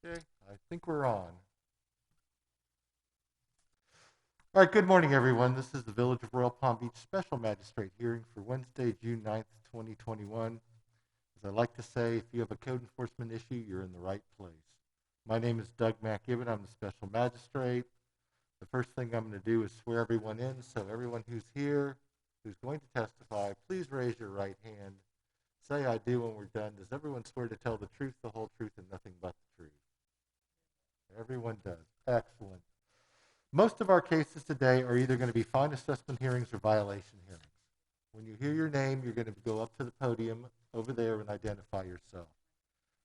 Okay, I think we're on. All right, good morning, everyone. This is the Village of Royal Palm Beach Special Magistrate hearing for Wednesday, June 9th, 2021. As I like to say, if you have a code enforcement issue, you're in the right place. My name is Doug McGibbon. I'm the Special Magistrate. The first thing I'm going to do is swear everyone in. So everyone who's here, who's going to testify, please raise your right hand. Say I do when we're done. Does everyone swear to tell the truth, the whole truth, and nothing but the truth? Everyone does. Excellent. Most of our cases today are either going to be fine assessment hearings or violation hearings. When you hear your name, you're going to go up to the podium over there and identify yourself.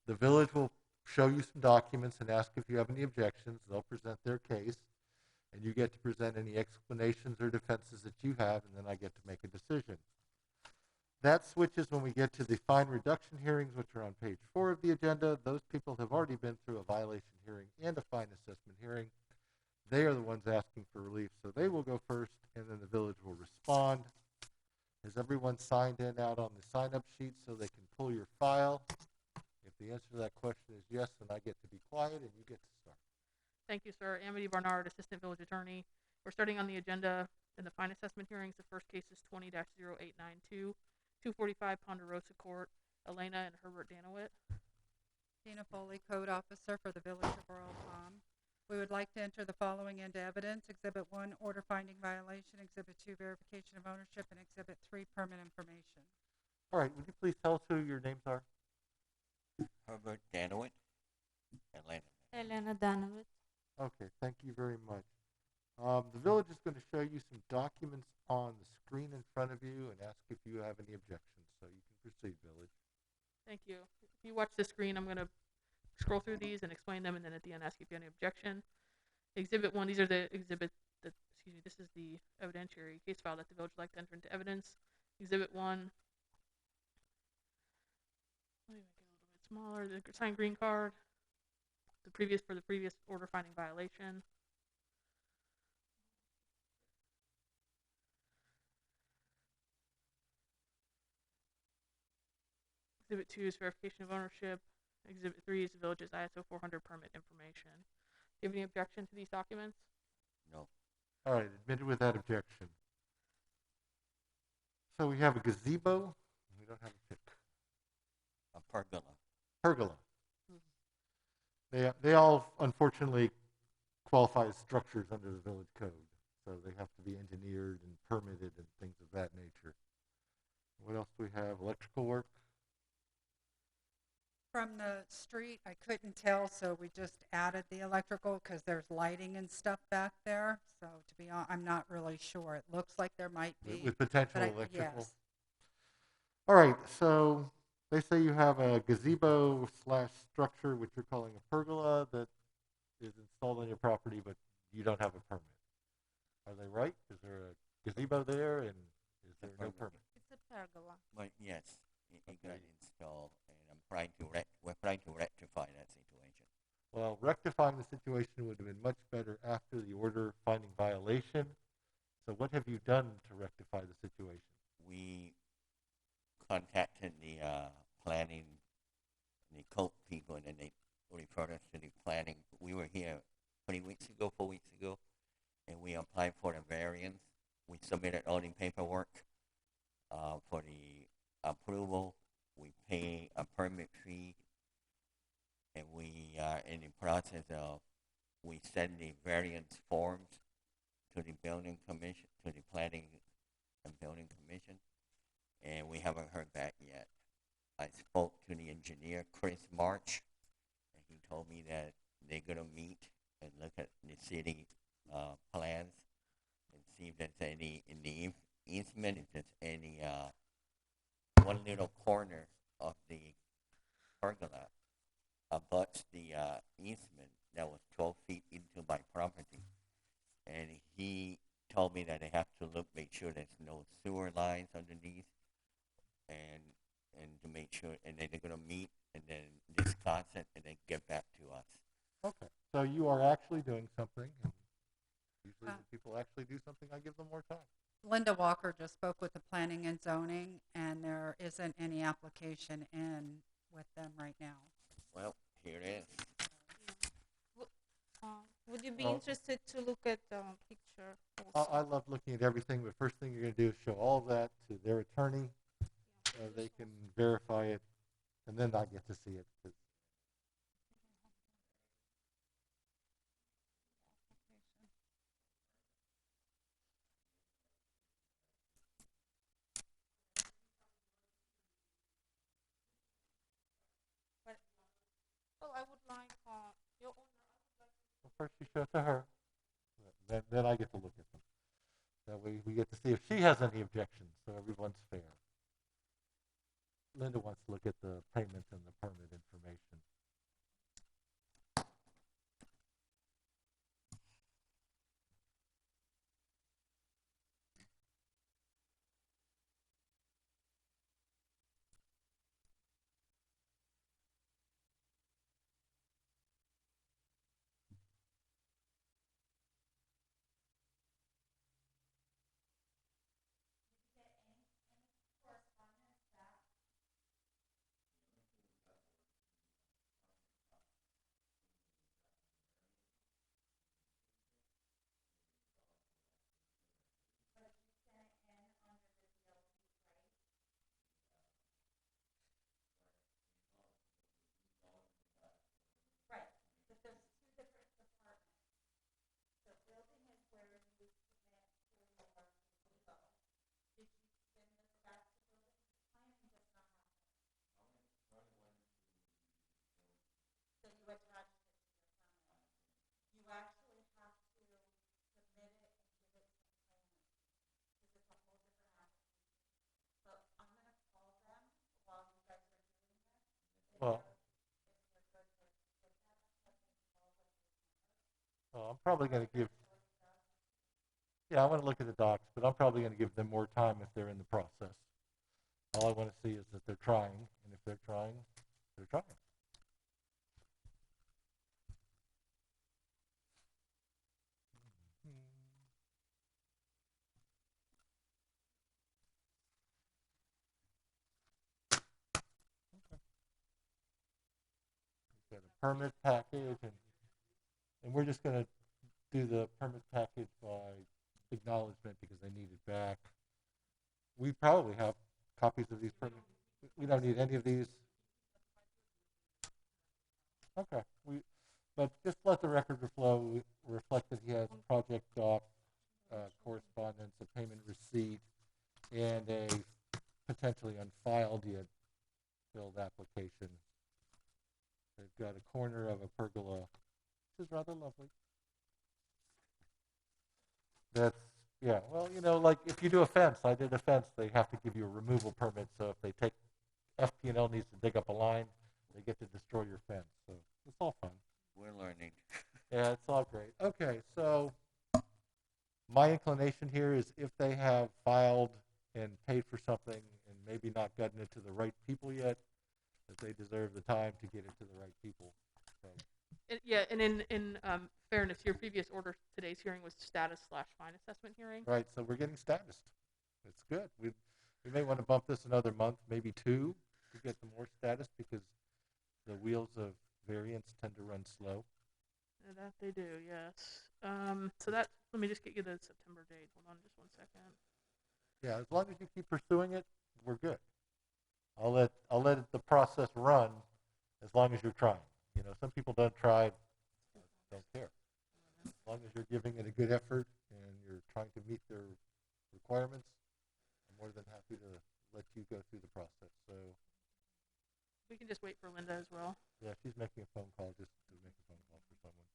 The village will show you some documents and ask if you have any objections. They'll present their case, and you get to present any explanations or defenses that you have, and then I get to make a decision. That switches when we get to the fine reduction hearings, which are on page 4 of the agenda. Those people have already been through a violation hearing and a fine assessment hearing. They are the ones asking for relief, so they will go first, and then the village will respond. Has everyone signed in out on the sign-up sheet so they can pull your file? If the answer to that question is yes, then I get to be quiet and you get to start. Thank you, sir. Amity Barnard, Assistant Village Attorney. We're starting on the agenda in the fine assessment hearings. The first case is 20-0892, 245 Ponderosa Court, Elena and Herbert Danowit. Tina Foley, Code Officer for the Village of Royal Palm. We would like to enter the following into evidence. Exhibit 1, order finding violation. Exhibit 2, verification of ownership. And Exhibit 3, permit information. All right, would you please tell us who your names are? Herbert Danowit, Atlanta. Elena Danowit. Okay, thank you very much. The village is going to show you some documents on the screen in front of you and ask if you have any objections, so you can proceed, village. Thank you. If you watch the screen, I'm going to scroll through these and explain them, and then at the end ask if you have any objection. Exhibit 1, these are the exhibits that, this is the evidentiary case file that the village would like to enter into evidence. Exhibit 1, let me make it a little bit smaller, the signed green card, the previous order finding violation. Exhibit 2 is verification of ownership. Exhibit 3 is the village's ISO 400 permit information. Do you have any objection to these documents? No. All right, admitted without objection. So we have a gazebo. We don't have a pick. A pergola. Pergola. They all, unfortunately, qualify as structures under the village code. So they have to be engineered and permitted and things of that nature. What else do we have? Electrical work? From the street, I couldn't tell, so we just added the electrical because there's lighting and stuff back there. So to be honest, I'm not really sure. It looks like there might be. With potential but electrical? Yes. All right, so they say you have a gazebo slash structure, which you're calling a pergola, that is installed on your property, but you don't have a permit. Are they right? Is there a gazebo there, and is there no permit? It's a pergola. But yes, it got Okay. installed, and we're trying to rectify that situation. Well, rectifying the situation would have been much better after the order finding violation. So what have you done to rectify the situation? We contacted the planning, the code people, and then they referred us to the planning. We were here 4 weeks ago, and we applied for the variance. We submitted all the paperwork for the approval. We pay a permit fee, and we are in the process of we send the variance forms to the building commission, to the planning and building commission, and we haven't heard back yet. I spoke to the engineer, Chris March, and he told me that they're gonna meet and look at the city plans and see if there's any in the easement, if there's any one little corner of the pergola abuts the easement that was 12 feet into my property. And he told me that they have to make sure there's no sewer lines underneath, and to make sure, and then they're gonna meet and then discuss it and then get back to us. Okay, so you are actually doing something, and usually Uh, when people actually do something, I give them more time. Linda Walker just spoke with the planning and zoning, and there isn't any application in with them right now. Well, here it is. interested to look at the picture I also. love looking at everything, but first thing you're going to do is show all that to their attorney so they can verify it, and then I get to see it. 'Cause But well, I would like your owner. well, first you show it to her, then I get to look at them. That way we get to see if she has any objections, so everyone's fair. Linda wants to look at the payment and the permit information. Well, I'm probably going to give, yeah, I want to look at the docs, but I'm probably going to give them more time if they're in the process. All I want to see is that they're trying, and if they're trying, they're trying. We've got a permit package, and we're just going to do the permit package by acknowledgement because they need it back. We probably have copies of these permits. We don't need any of these. Okay. But just let the record reflect that he has project doc, correspondence, a payment receipt, and a potentially unfiled yet filled application. They've got a corner of a pergola, which is rather lovely. That's, yeah, well, like if you do a fence, I did a fence, they have to give you a removal permit, so if they take, FP&L needs to dig up a line, they get to destroy your fence, so it's all fun. We're learning. Yeah, it's all great. Okay, so my inclination here is if they have filed and paid for something and maybe not gotten it to the right people yet, that they deserve the time to get it to the right people. So, Yeah, and in fairness, your previous order today's hearing was status/fine assessment hearing. right, so we're getting status. It's good. We may want to bump this another month, maybe 2, to get some more status because the wheels of variance tend to run slow. That they do, yes. So that, let me just get you the September date. Hold on just 1 second. Yeah, as long as you keep pursuing it, we're good. I'll let the process run as long as you're trying. Some people don't try, don't care. As long as you're giving it a good effort and you're trying to meet their requirements, I'm more than happy to let you go through the process. So, We can just wait for Linda as well. yeah, she's making a phone call just to make a phone call for someone.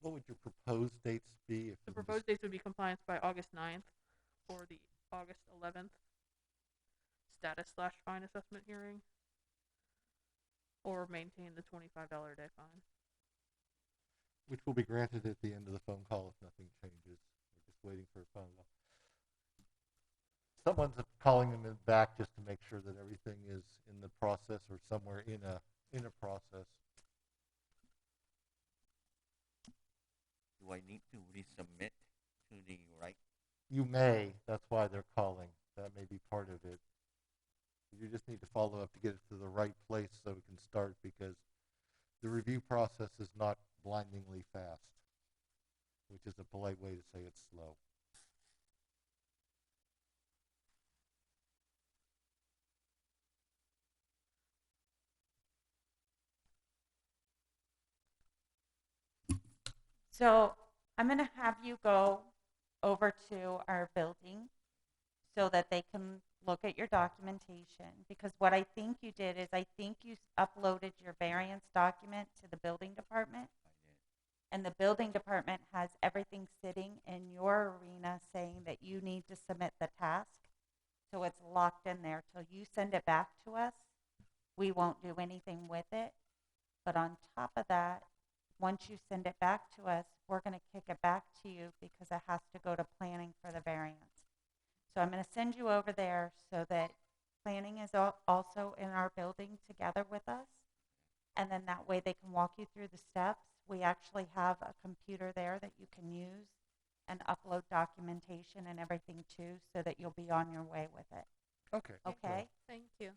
What would your proposed dates be? If The you proposed dates would be compliance by August 9th or the August 11th status/fine assessment hearing, or maintain the $25 a day fine. which will be granted at the end of the phone call if nothing changes. We're just waiting for a phone call. someone's calling them back just to make sure that everything is in the process or somewhere in a process. Do I need to resubmit to the right? You may. That's why they're calling. That may be part of it. You just need to follow up to get it to the right place so we can start, because the review process is not blindingly fast, which is a polite way to say it's slow. So I'm going to have you go over to our building so that they can look at your documentation, because what I think you did is I think you uploaded your variance document to the building department, and the building department has everything sitting in your arena saying that you need to submit the task. So it's locked in there till you send it back to us. We won't do anything with it. But on top of that, once you send it back to us, we're going to kick it back to you because it has to go to planning for the variance. So I'm going to send you over there so that planning is also in our building together with us. And then that way they can walk you through the steps. We actually have a computer there that you can use and upload documentation and everything to, so that you'll be on your way with it. Okay. Okay? Thank you.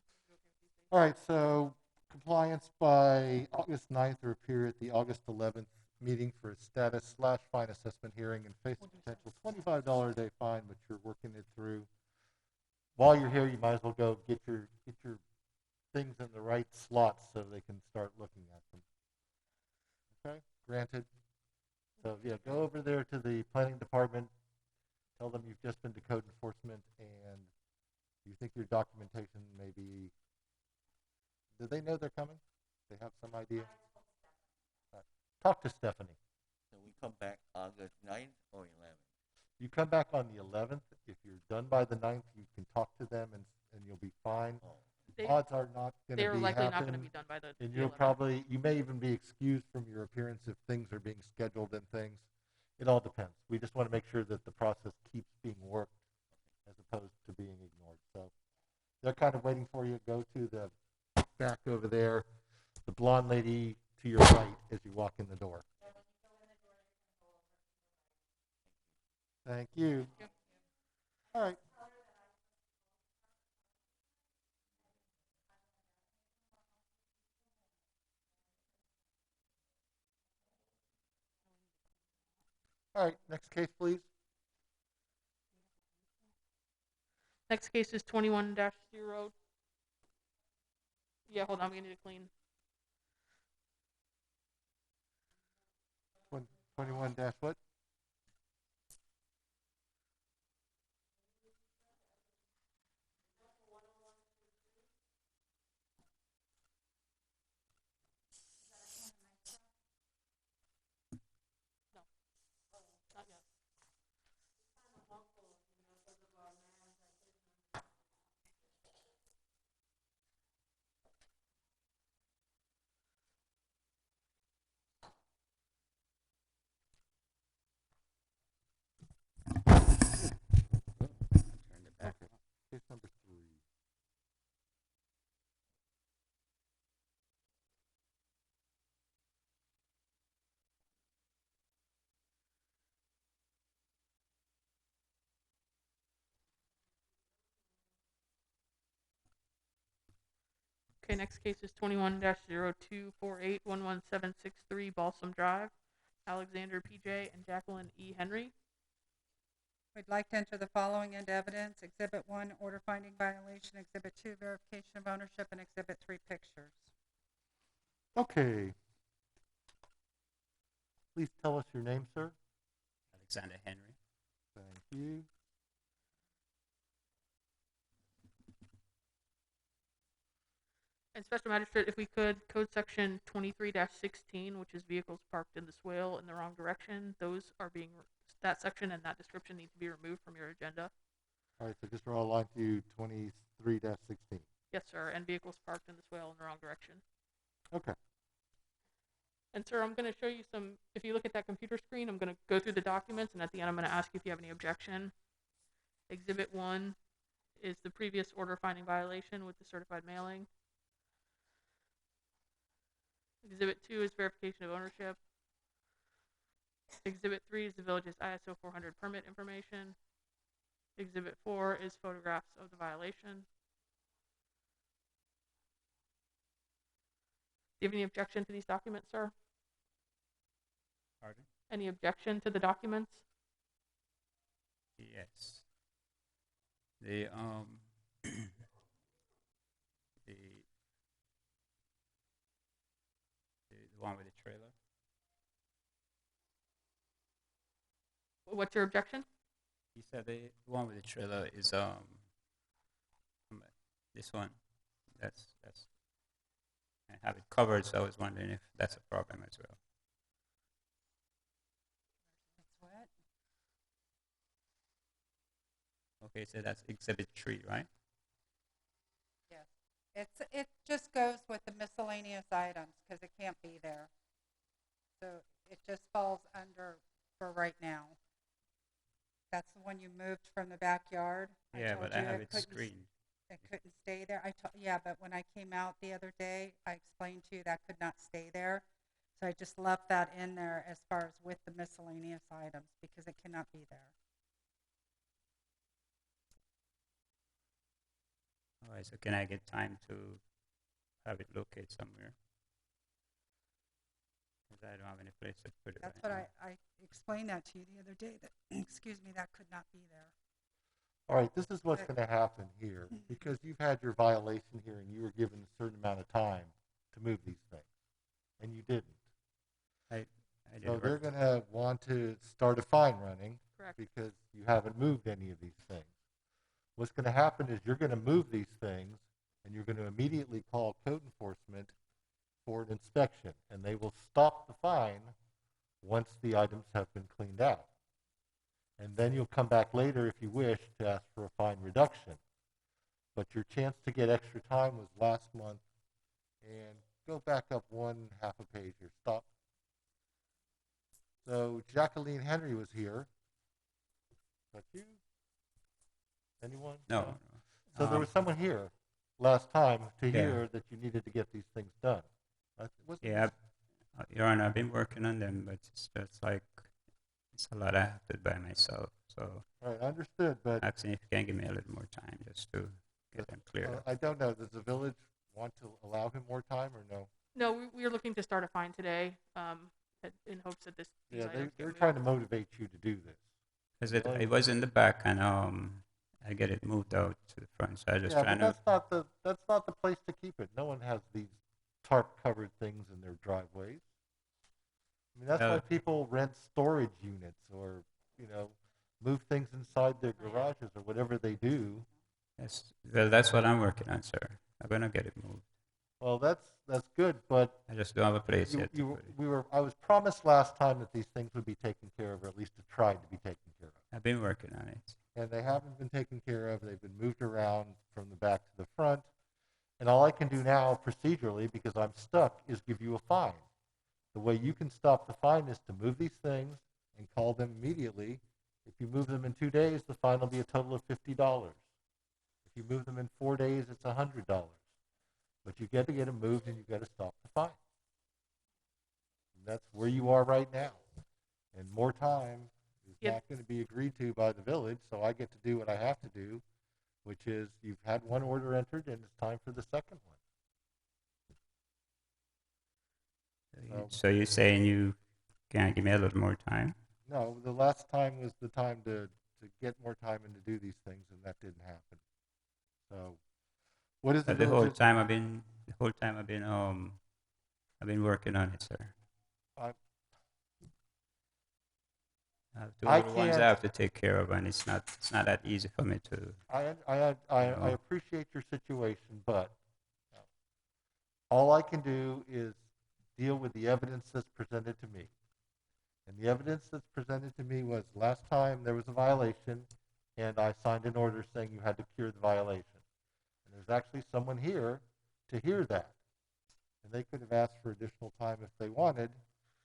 All right, so compliance by August 9th or appear at the August 11th meeting for a status/fine assessment hearing and face a potential $25 a day fine, but you're working it through. While you're here, you might as well go get your things in the right slots so they can start looking at them. Okay, granted. So yeah, go over there to the planning department, tell them you've just been to code enforcement and you think your documentation may be. Do they know they're coming? They have some idea? Talk to Stephanie. So we come back August 9th or 11th? You come back on the 11th. If you're done by the 9th, you can talk to them and you'll be fine. Oh, Odds are not going to They're be likely not going to happening. be done by the. And the you'll 11th. you may even be excused from your appearance if things are being scheduled and things. It all depends. We just want to make sure that the process keeps being worked as opposed to being ignored. So they're kind of waiting for you. Go to the back over there, the blonde lady to your right as you walk in the door. Thank you. All right. All right, next case, please. Next case is 21-0. Yeah, hold on, we need to clean. 21 dash what? Not yet. turned it back. Case number 3. Okay, next case is 21-0248-11763 Balsam Drive, Alexander P.J. and Jacqueline E. Henry. We'd like to enter the following into evidence: Exhibit 1, order finding violation; Exhibit 2, verification of ownership; and Exhibit 3, pictures. Okay. Please tell us your name, sir. Alexander Henry. Thank you. And Special Magistrate, if we could, Code Section 23-16, which is vehicles parked in the swale in the wrong direction, those are being, that section and that description need to be removed from your agenda. All right, so just draw a line to 23-16. Yes, sir, and vehicles parked in the swale in the wrong direction. Okay. And sir, I'm going to show you some, if you look at that computer screen, I'm going to go through the documents, and at the end I'm going to ask you if you have any objection. Exhibit 1 is the previous order finding violation with the certified mailing. Exhibit 2 is verification of ownership. Exhibit 3 is the village's ISO 400 permit information. Exhibit 4 is photographs of the violation. Do you have any objection to these documents, sir? Pardon? Any objection to the documents? Yes. The the the one with the trailer. What's your objection? He said the one with the trailer is this one. That's I have it covered, so I was wondering if that's a problem as well. It's what? Okay, so that's exhibit 3, right? Yes. It just goes with the miscellaneous items because it can't be there. So it just falls under for right now. That's the one you moved from the backyard. Yeah, told but I you have it couldn't screened. It couldn't stay there. Yeah, but when I came out the other day, I explained to you that could not stay there. So I just left that in there as far as with the miscellaneous items because it cannot be there. All right, so can I get time to have it located somewhere? Because I don't have any place to put it. That's right what now. I explained that to you the other day, that, excuse me, that could not be there. All right, this is what's going to happen here. Because you've had your violation here and you were given a certain amount of time to move these things, and you didn't. I did So they're work. going to want to start a fine running Correct. because you haven't moved any of these things. What's going to happen is you're going to move these things and you're going to immediately call code enforcement for an inspection, and they will stop the fine once the items have been cleaned out. And then you'll come back later if you wish to ask for a fine reduction. But your chance to get extra time was last month. And go back up one half a page here. Stop. So Jacqueline Henry was here. Is that you? Anyone? No. So there was someone here last time to Yeah. hear that you needed to get these things done. Wasn't Yeah, this- Your Honor, I've been working on them, but it's just like it's a lot I have to do by myself. So All right, understood, but asking if you can give me a little more time just to get them cleared up. I don't know. Does the village want to allow him more time or no? No, we are looking to start a fine today in hopes that these Yeah, items get they're moved. trying to motivate you to do this. Because it was in the back, and I get it moved out to the front. So I just Yeah, trying but to. that's not the place to keep it. No one has these tarp-covered things in their driveways. I mean, that's why people rent storage units or, move things inside their garages or whatever they do. That's what I'm working on, sir. I'm gonna get it moved. Well, that's good, but I just don't have a place yet. To put it. I was promised last time that these things would be taken care of, or at least tried to be taken care of. I've been working on it. And they haven't been taken care of. They've been moved around from the back to the front. And all I can do now procedurally, because I'm stuck, is give you a fine. The way you can stop the fine is to move these things and call them immediately. If you move them in 2 days, the fine will be a total of $50. If you move them in 4 days, it's $100. But you got to get them moved and you got to stop the fine. And that's where you are right now. And more time is Yep. not going to be agreed to by the village, so I get to do what I have to do, which is you've had one order entered and it's time for the second one. So you're saying you can't give me a little more time? No, the last time was the time to get more time and to do these things, and that didn't happen. So, what is the But the whole village? time I've been working on it, sir. I- I have two I little ones I can't- have to take care of, and it's not that easy for me to. I appreciate your situation, but all I can do is deal with the evidence that's presented to me. And the evidence that's presented to me was last time there was a violation, and I signed an order saying you had to cure the violation. And there's actually someone here to hear that. And they could have asked for additional time if they wanted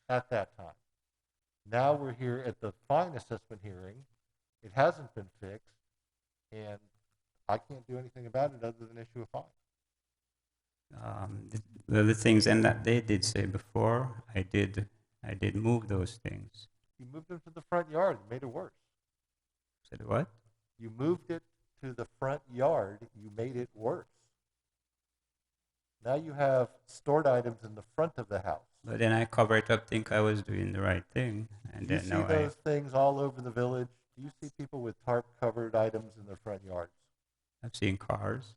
at that time. Now we're here at the fine assessment hearing. It hasn't been fixed, and I can't do anything about it other than issue a fine. The things and that they did say before, I did move those things. You moved them to the front yard and made it worse. Said what? You moved it to the front yard, you made it worse. Now you have stored items in the front of the house. But then I cover it up, think I was doing the right thing, and Do you then see now those things all over the village? Do you see people with tarp-covered items in their front yards? I've seen cars.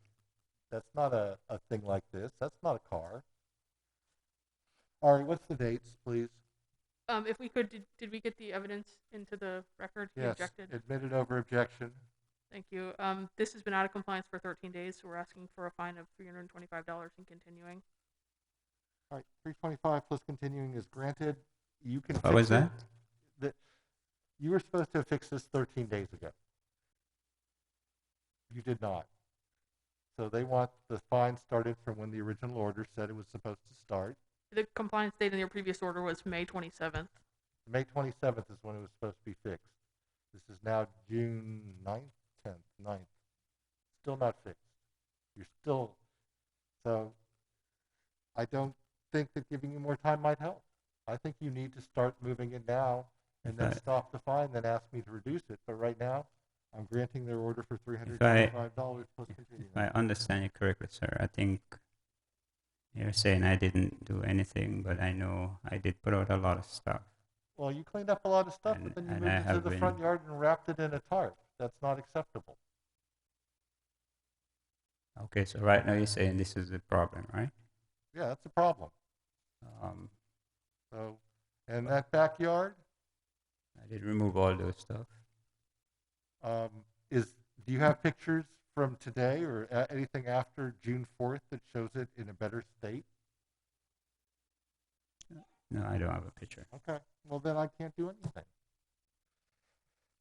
That's not a thing like this. That's not a car. All right, what's the dates, please? If we could, did we get the evidence into the record? He Yes, objected. admitted over objection. Thank you. This has been out of compliance for 13 days, so we're asking for a fine of $325 and continuing. All right, 325 plus continuing is granted. You can What was that? You were supposed to have fixed this 13 days ago. You did not. So they want the fine started from when the original order said it was supposed to start. The compliance date in your previous order was May 27th. May 27th is when it was supposed to be fixed. This is now June 9th, 10th, 9th. Still not fixed. You're still, so I don't think that giving you more time might help. I think you need to start moving it now and then Right. stop the fine, then ask me to reduce it. But right now, I'm granting their order for $325 plus continuing. If I understand you correctly, sir, I think you're saying I didn't do anything, but I know I did put out a lot of stuff. Well, you cleaned up a lot of stuff, but then you And moved I it to have the been- front yard and wrapped it in a tarp. That's not acceptable. Okay, so right now you're saying this is the problem, right? Yeah, that's a problem. So, and that backyard I did remove all those stuff. do you have pictures from today or anything after June 4th that shows it in a better state? No, I don't have a picture. Okay, well then I can't do anything.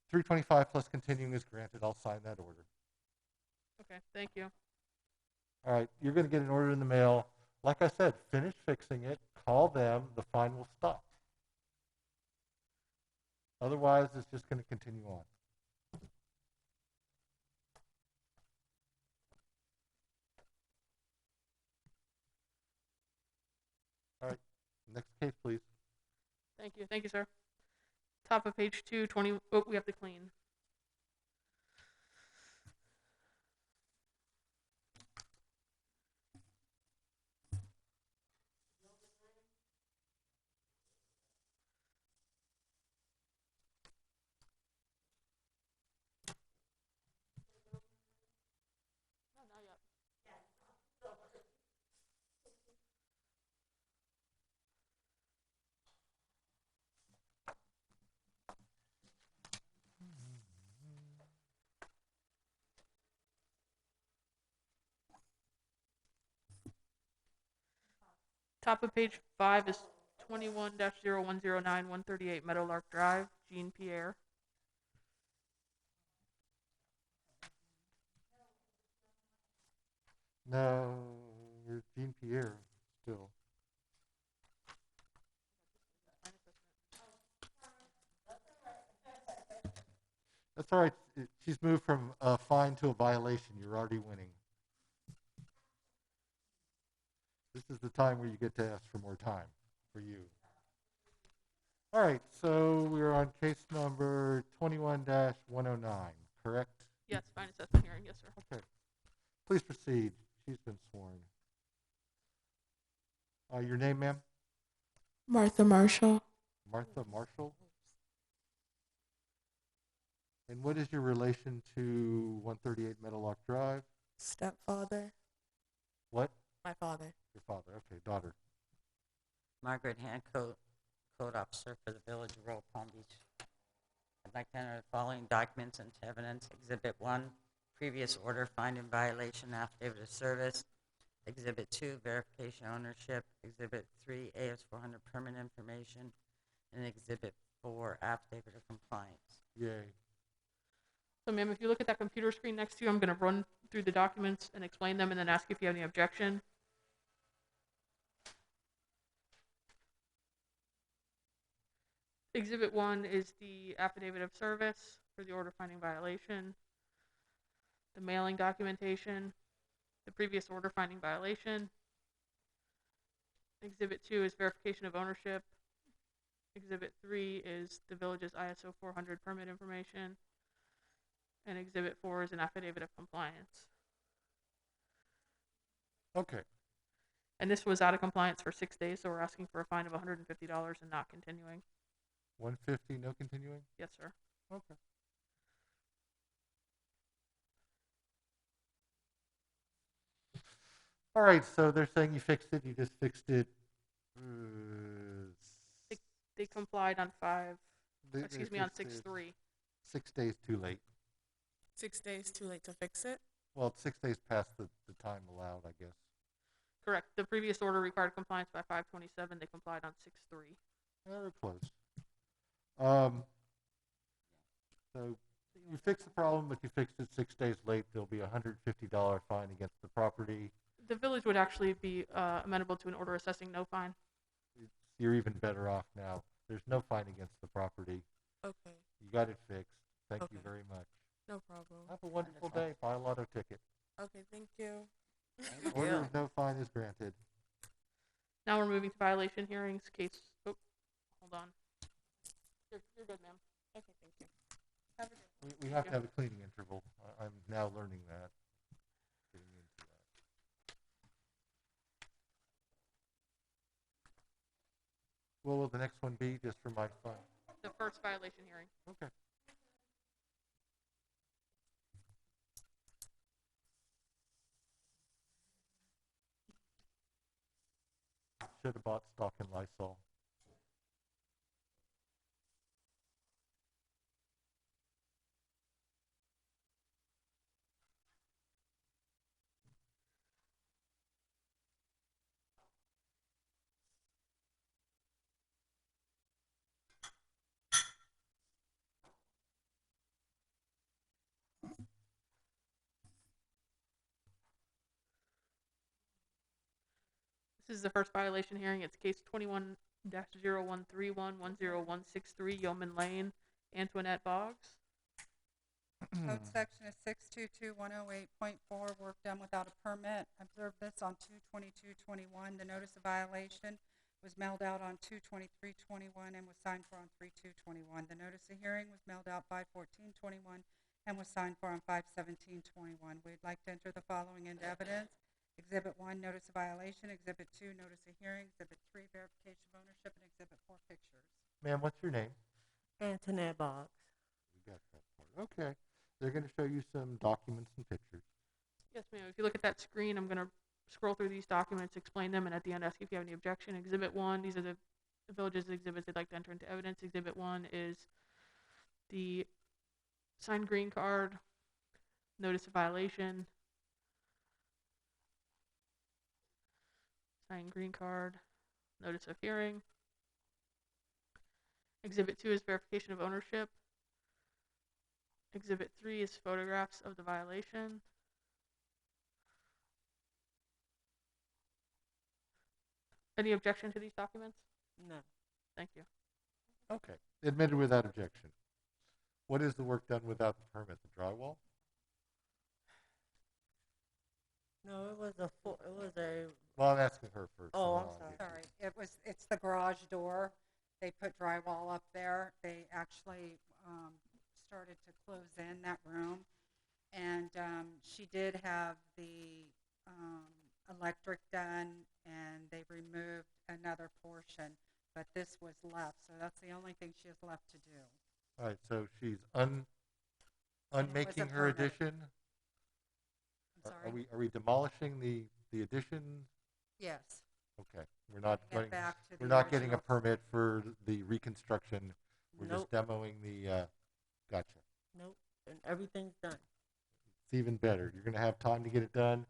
325 plus continuing is granted. I'll sign that order. Okay, thank you. All right, you're going to get an order in the mail. Like I said, finish fixing it, call them, the fine will stop. Otherwise, it's just going to continue on. All right, next case, please. Thank you. Thank you, sir. Top of page 2, 20. Oh, we have to clean. No, not yet. Top of page 5 is 21-0109 138 Meadowlark Drive, Jean Pierre. No, you're Jean Pierre still. That's all right. She's moved from a fine to a violation. You're already winning. This is the time where you get to ask for more time for you. All right, so we're on case number 21-109, correct? Yes, fine assessment hearing. Yes, sir. Okay. Please proceed. She's been sworn. Your name, ma'am? Martha Marshall, Martha Marshall? And what is your relation to 138 Meadowlark Drive? stepfather, What? my father. Your father. Okay, daughter. Margaret Hancock, Code Officer for the Village of Royal Palm Beach. I'd like to enter the following documents into evidence. Exhibit 1, previous order finding violation affidavit of service. Exhibit 2, verification ownership. Exhibit 3, AS400 permit information. And Exhibit 4, affidavit of compliance. Yay. So, ma'am, if you look at that computer screen next to you, I'm going to run through the documents and explain them and then ask if you have any objection. Exhibit 1 is the affidavit of service for the order finding violation. the mailing documentation, the previous order finding violation. Exhibit 2 is verification of ownership. Exhibit 3 is the village's ISO 400 permit information. And Exhibit 4 is an affidavit of compliance. Okay. And this was out of compliance for 6 days, so we're asking for a fine of $150 and not continuing. 150, no continuing? Yes, sir. Okay. All right, so they're saying you fixed it, you just fixed it. They complied on They on fixed it 6/3. 6 days too late. 6 days too late to fix it? Well, it's 6 days past the time allowed, I guess. Correct. The previous order required compliance by 5/27. They complied on 6/3. They're close. So you fixed the problem, but you fixed it 6 days late. There'll be a $150 fine against the property. The village would actually be amenable to an order assessing no fine. You're even better off now. There's no fine against the property. Okay, You got it fixed. Thank you Okay. very much. no problem. Have a wonderful Wonderful. day. Buy a lotto ticket. Okay, thank you. Thank Order you. of no fine is granted. Now we're moving to violation hearings. Hold on. You're good, ma'am. Okay, thank you. Have a good We have to have a cleaning interval. I'm now learning that. Getting into that. What will the next one be, just for my fun? The first violation hearing. Okay. Should have bought stock in Lysol. This is the first violation hearing. It's case 21-0131-10163 Yeoman Lane, Antoinette Boggs. Code section is 622108.4, work done without a permit. Observe this on 2/22/21. The notice of violation was mailed out on 2/23/21 and was signed for on 3/2/21. The notice of hearing was mailed out 5/14/21 and was signed for on 5/17/21. We'd like to enter the following into evidence. Exhibit 1, notice of violation. Exhibit 2, notice of hearing. Exhibit 3, verification of ownership. And Exhibit 4, pictures. Ma'am, what's your name? Antoinette Boggs. We got that part. Okay. They're going to show you some documents and pictures. Yes, ma'am. If you look at that screen, I'm going to scroll through these documents, explain them, and at the end ask if you have any objection. Exhibit 1, these are the village's exhibits they'd like to enter into evidence. Exhibit 1 is the signed green card, notice of violation, signed green card, notice of hearing. Exhibit 2 is verification of ownership. Exhibit 3 is photographs of the violation. Any objection to these documents? No. Thank you. Okay. Admitted without objection. What is the work done without the permit? The drywall? No, it was a Well, I'm asking her first. Oh, and I'm then I'll sorry. get you. Sorry, it's the garage door. They put drywall up there. They actually started to close in that room. And she did have the electric done, and they removed another portion. But this was left, so that's the only thing she has left to do. All right, so she's And it was a unmaking her permit. addition. I'm Are sorry. we demolishing the addition? Yes. Okay, we're not Get running, back to we're the not getting a original. permit for the reconstruction. We're Nope. just demoing the. Gotcha. Nope, and everything's done. It's even better. You're gonna have time to get it done,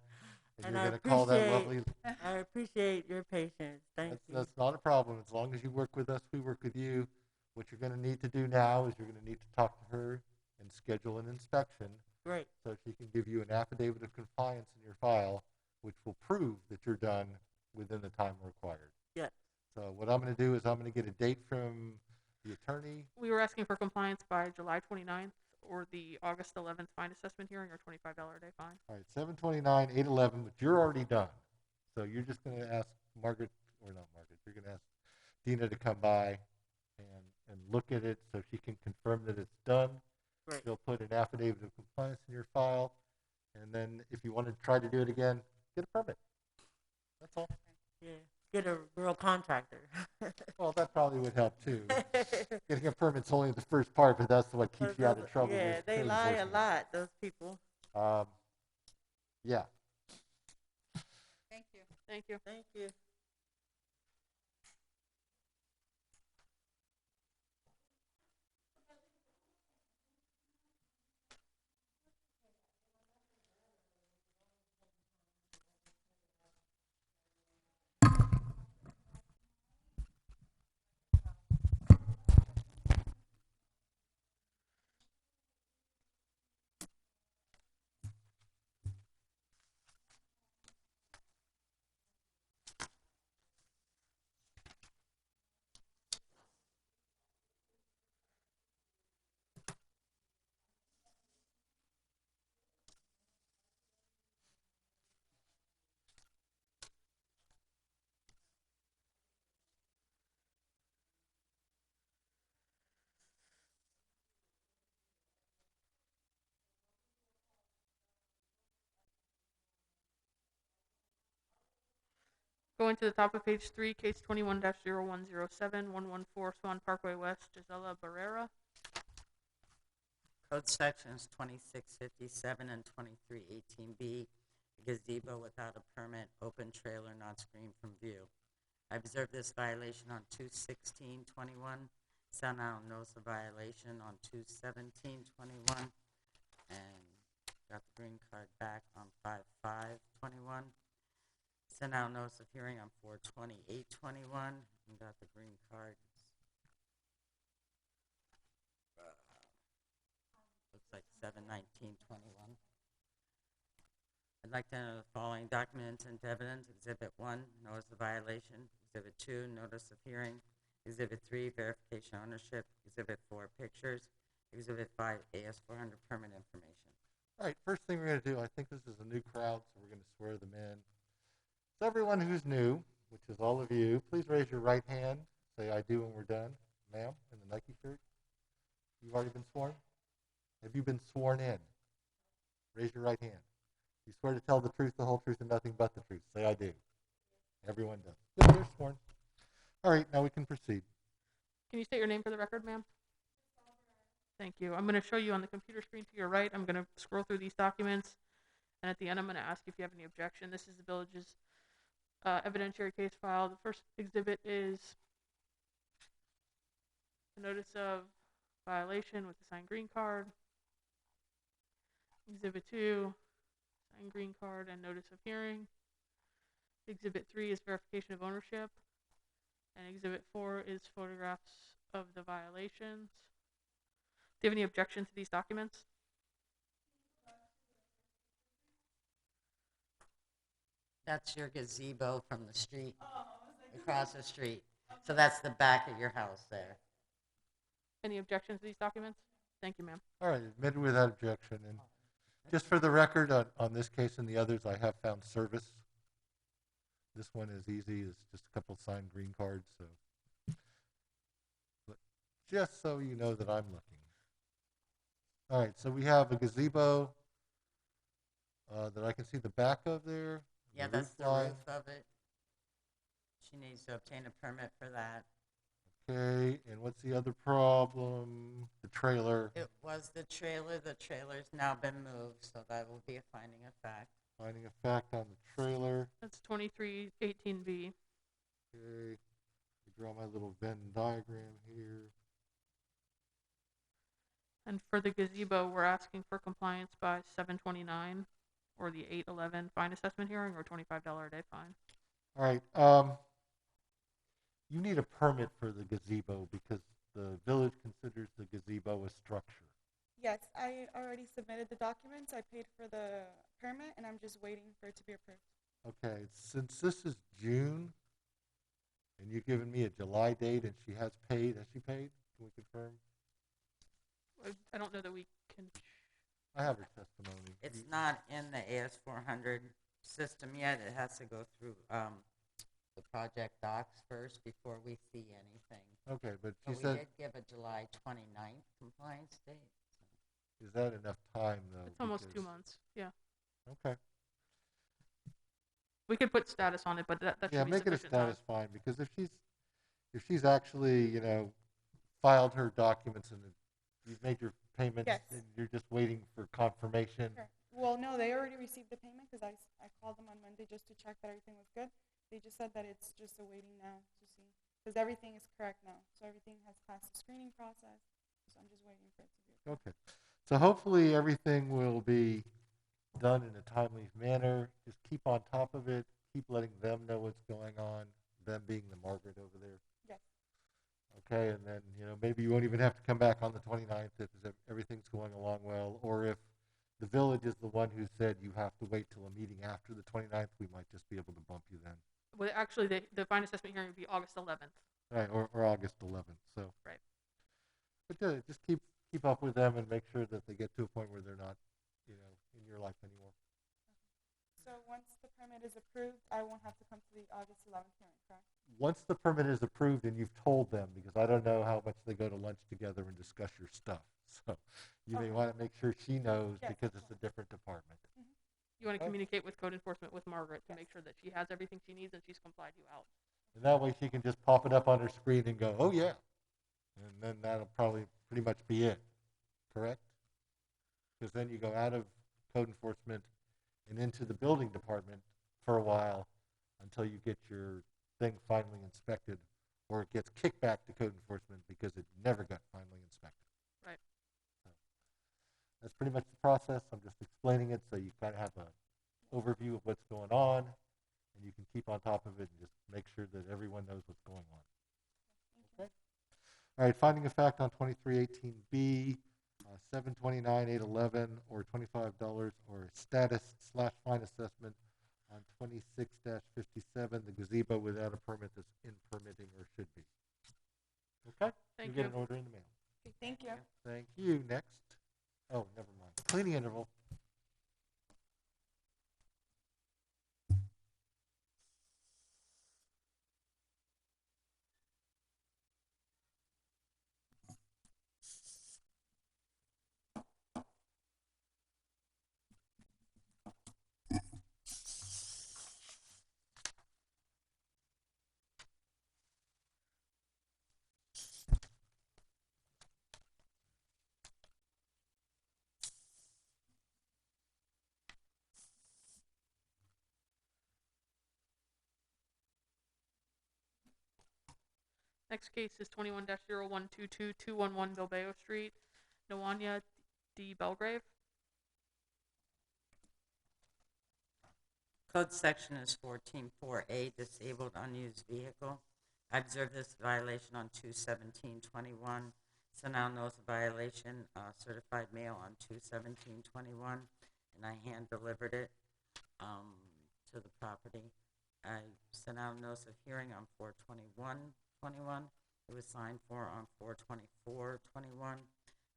and And you're I gonna call that appreciate- lovely. I appreciate your patience. Thank you. That's not a problem. As long as you work with us, we work with you. What you're gonna need to do now is you're gonna need to talk to her and schedule an inspection Great. so she can give you an affidavit of compliance in your file, which will prove that you're done within the time required. Yes. So what I'm going to do is I'm going to get a date from the attorney. We were asking for compliance by July 29th or the August 11th fine assessment hearing, or $25 a day fine. All right, 729, 811, but you're already done. So you're just going to ask Margaret, or not Margaret, you're going to ask Dina to come by and look at it so she can confirm that it's done. Right. She'll put an affidavit of compliance in your file, and then if you want to try to do it again, get a permit. That's all. Yeah. Get a real contractor. Well, that probably would help too. Getting a permit's only the first part, but that's what keeps you out of trouble. Yeah, with they code lie a enforcement. lot, those people. Yeah. Thank you. Thank you. Thank you. Going to the top of page 3, case 21-0107, 114 Swan Parkway West, Gisela Barrera. Code sections 2657 and 2318B, gazebo without a permit, open trailer not screened from view. I observed this violation on 2/16/21, sent out notice of violation on 2/17/21, and got the green card back on 5/5/21. Sent out notice of hearing on 4/28/21, and got the green card. Looks like 7/19/21. I'd like to enter the following documents into evidence. Exhibit 1, notice of violation. Exhibit 2, notice of hearing. Exhibit 3, verification of ownership. Exhibit 4, pictures. Exhibit 5, AS400 permit information. All right, first thing we're going to do, I think this is a new crowd, so we're going to swear them in. So everyone who's new, which is all of you, please raise your right hand. Say, I do when we're done. Ma'am, in the Nike shirt. You've already been sworn? Have you been sworn in? Raise your right hand. You swear to tell the truth, the whole truth, and nothing but the truth. Say, I do. Everyone does. Good, you're sworn. All right, now we can proceed. Can you state your name for the record, ma'am? Thank you. I'm going to show you on the computer screen to your right. I'm going to scroll through these documents, and at the end, I'm going to ask if you have any objection. This is the village's evidentiary case file. The first exhibit is the notice of violation with the signed green card. Exhibit 2, signed green card and notice of hearing. Exhibit 3 is verification of ownership. And Exhibit 4 is photographs of the violations. Do you have any objection to these documents? That's your gazebo from the street, across the street. So that's the back of your house there. Any objection to these documents? Thank you, ma'am. All right, admitted without objection. And just for the record, on this case and the others, I have found service. This one is easy. It's just a couple signed green cards. So, but just so you know that I'm looking. All right, so we have a gazebo that I can see the back of there. Yeah, roof that's the line. roof of it. She needs to obtain a permit for that. Okay, and what's the other problem? The trailer. It was the trailer. The trailer's now been moved, so that will be a finding of fact. Finding a fact on the trailer. That's 2318B. Okay, I draw my little Venn diagram here. And for the gazebo, we're asking for compliance by 7/29 or the 8/11 fine assessment hearing or $25 a day fine. All right, you need a permit for the gazebo because the village considers the gazebo a structure. Yes, I already submitted the documents. I paid for the permit, and I'm just waiting for it to be approved. Okay, since this is June, and you've given me a July date, and she has paid, has she paid? Can we confirm? I don't know that we can can. I have her testimony. It's not in the AS400 system yet. It has to go through the project docs first before we see anything. Okay, but But she we said, did give a July 29th compliance date. is that enough time, though? It's almost 2 Because- months. Yeah. Okay. We could put status on it, but that should Yeah, be make it a sufficient time. status fine, because if she's actually, filed her documents and you've made your payments, Yes. and you're just waiting for confirmation. Sure. Well, no, they already received the payment because I called them on Monday just to check that everything was good. They just said that it's just a waiting now to see because everything is correct now. So everything has passed the screening process. So I'm just waiting for it to be approved. Okay. So hopefully everything will be done in a timely manner. Just keep on top of it. Keep letting them know what's going on, them being the Margaret over there. Yes. Okay, and then, maybe you won't even have to come back on the 29th if everything's going along well, or if the village is the one who said you have to wait till a meeting after the 29th, we might just be able to bump you then. Well, actually, the fine assessment hearing would be August 11th. Right, or August 11th, so. Right. But just keep up with them and make sure that they get to a point where they're not, in your life anymore. So once the permit is approved, I won't have to come to the August 11th hearing, correct? Once the permit is approved and you've told them, because I don't know how much they go to lunch together and discuss your stuff, so you may Okay. want to make sure she knows Yes, because of it's a different department. You want to Okay. communicate with code enforcement with Margaret to Yes. make sure that she has everything she needs and she's complied you out. And that way she can just pop it up on her screen and go, oh yeah. And then that'll probably pretty much be it, correct? Because then you go out of code enforcement and into the building department for a while until you get your thing finally inspected, or it gets kicked back to code enforcement because it never got finally inspected. Right. So that's pretty much the process. I'm just explaining it so you kind of have an overview of what's going on, and you can keep on top of it and just make sure that everyone knows what's going on. Okay. All right, finding a fact on 2318B, 729-811, or $25, or status/fine assessment on 26-57, the gazebo without a permit that's in permitting or should be. Okay? Thank You you. get an order in the mail. Okay, thank you. Thank you. Next. Oh, never mind. Cleaning interval. Next case is 21-0122-211 Bilbao Street, Nawanya D. Belgrave. Code section is 14.4A, disabled unused vehicle. I observed this violation on 2/17/21. Sent out notice of violation, certified mail on 2/17/21, and I hand delivered it to the property. I sent out a notice of hearing on 4/21/21. It was signed for on 4/24/21.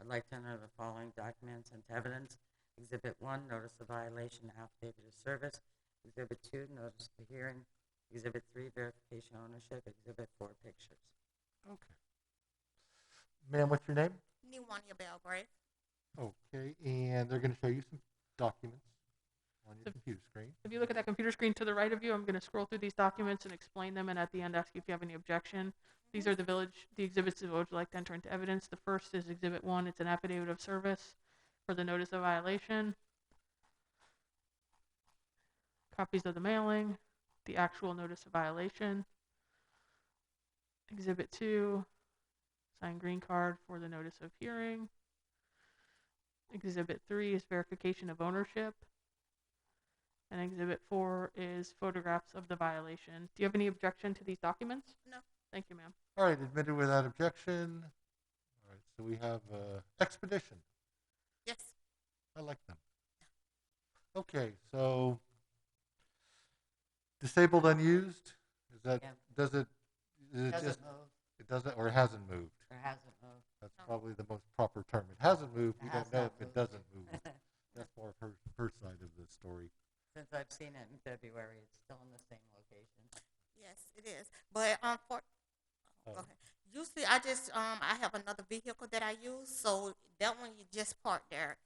I'd like to enter the following documents into evidence. Exhibit 1, notice of violation, affidavit of service. Exhibit 2, notice of hearing. Exhibit 3, verification of ownership. Exhibit 4, pictures. Okay. Ma'am, what's your name? Niwania Belgrave. Okay, and they're going to show you some documents on your So- computer screen. If you look at that computer screen to the right of you, I'm going to scroll through these documents and explain them, and at the end ask you if you have any objection. These are the exhibits the village would like to enter into evidence. The first is Exhibit 1. It's an affidavit of service for the notice of violation. Copies of the mailing, the actual notice of violation. Exhibit 2, signed green card for the notice of hearing. Exhibit 3 is verification of ownership. And Exhibit 4 is photographs of the violation. Do you have any objection to these documents? No. Thank you, ma'am. All right, admitted without objection. All right, so we have expedition. Yes. I like them. Okay, so disabled unused, is that, Yeah. does it, is it just, Doesn't move it doesn't, or it hasn't moved? or hasn't moved. That's No. probably the most proper term. It hasn't moved. We It don't has know not if it moved. doesn't move. That's more of her side of the story. Since I've seen it in February, it's still in the same location. Yes, it is. But Oh. go ahead. Usually, I have another vehicle that I use, so that one you just park there.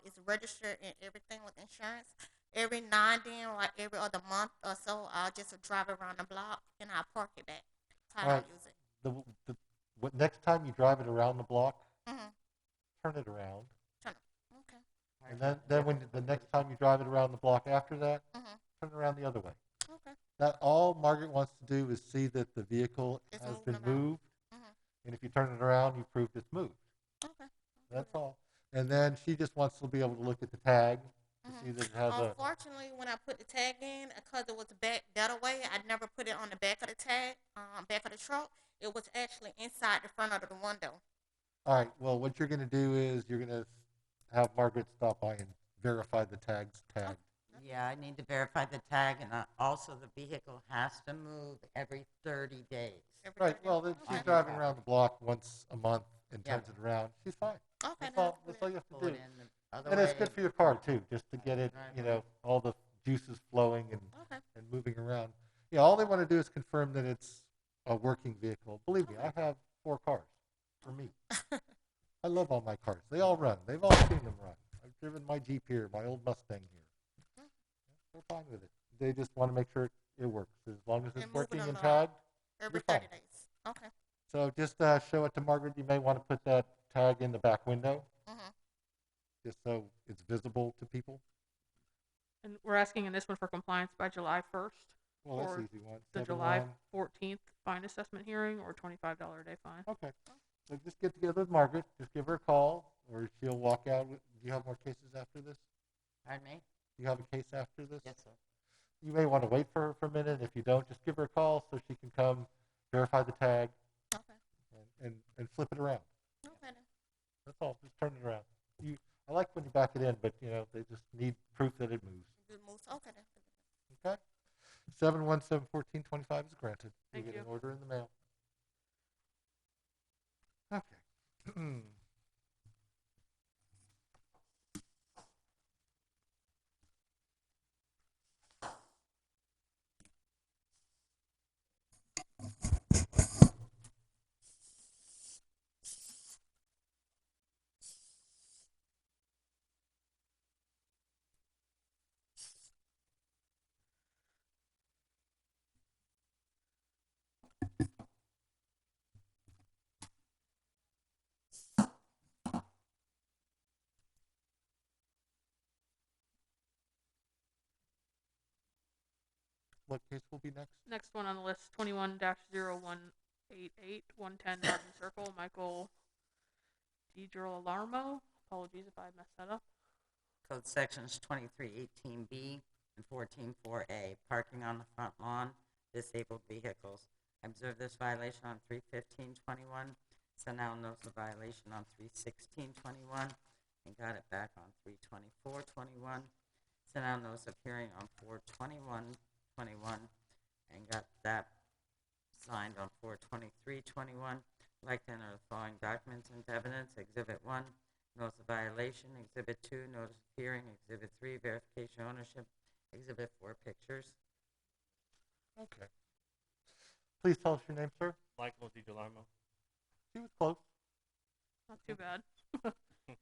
It's registered and everything with insurance. Every now and then, or every other month or so, I'll just drive around the block and I'll park it back. I All don't right. use it. What next time you drive it around the block, Mhm. turn it around, Okay. and then when the next time you drive it around the block after that, Mhm. turn it around the other way. Okay. That all Margaret wants to do is see that the vehicle It's has moving been about. moved, Mhm. and if you turn it around, you proved it's moved. Okay. That's all. And then she just wants to be able to look at the tag to see that it has a. Unfortunately, when I put the tag in, because it was back that way, I never put it on the back of the tag, back of the truck. It was actually inside the front of the window. All right. Well, what you're going to do is you're going to have Margaret stop by and verify the tag's tagged. Yeah, I need to verify the tag, and also the vehicle has to move every 30 days. Right. Well, then I she's need driving that. around the block once a month and Yeah. turns it around. She's fine. Okay. That's then all. That's all you have to Pull it do. in the other And way. it's good for your car too, just to get it, Driveway. all the juices flowing Okay. and moving around. Yeah, all they want to do is confirm that it's a working vehicle. Believe me, I have 4 cars for me. I love all my cars. They all run. They've all seen them run. I've driven my Jeep here, my old Mustang here. They're fine with it. They just want to make sure it works. As long as it's And moving working and along. tagged, Every you're fine. 30 days. Okay. So just show it to Margaret. You may want to put that tag in the back window, Mhm. just so it's visible to people. And we're asking in this one for compliance by July 1st. Well, that's or an easy one. the 7-1. July 14th fine assessment hearing or $25 a day fine. Okay. So just get together with Margaret. Just give her a call, or she'll walk out. Do you have more cases after this? Pardon me? Do you have a case after this? Yes, sir. You may want to wait for her for a minute. If you don't, just give her a call so she can come verify the tag Okay. and flip it around. Okay. Then. That's all. Just turn it around. I like when you back it in, but they just need proof that it moves. It moves. Okay. Then. Okay. 717-1425 is granted. Thank You get you. an order in the mail. Okay. What case will be next? Next one on the list, 21-0188, 110 Garden Circle, Michael DiGirolamo. Apologies if I messed that up. Code sections 2318B and 144A, parking on the front lawn, disabled vehicles. I observed this violation on 3/15/21, sent out a notice of violation on 3/16/21, and got it back on 3/24/21. Sent out a notice of hearing on 4/21/21, and got that signed on 4/23/21. I'd like to enter the following documents into evidence. Exhibit 1, notice of violation. Exhibit 2, notice of hearing. Exhibit 3, verification of ownership. Exhibit 4, pictures. Okay. Please tell us your name, sir. Michael DiGirolamo. She was close. Not too bad.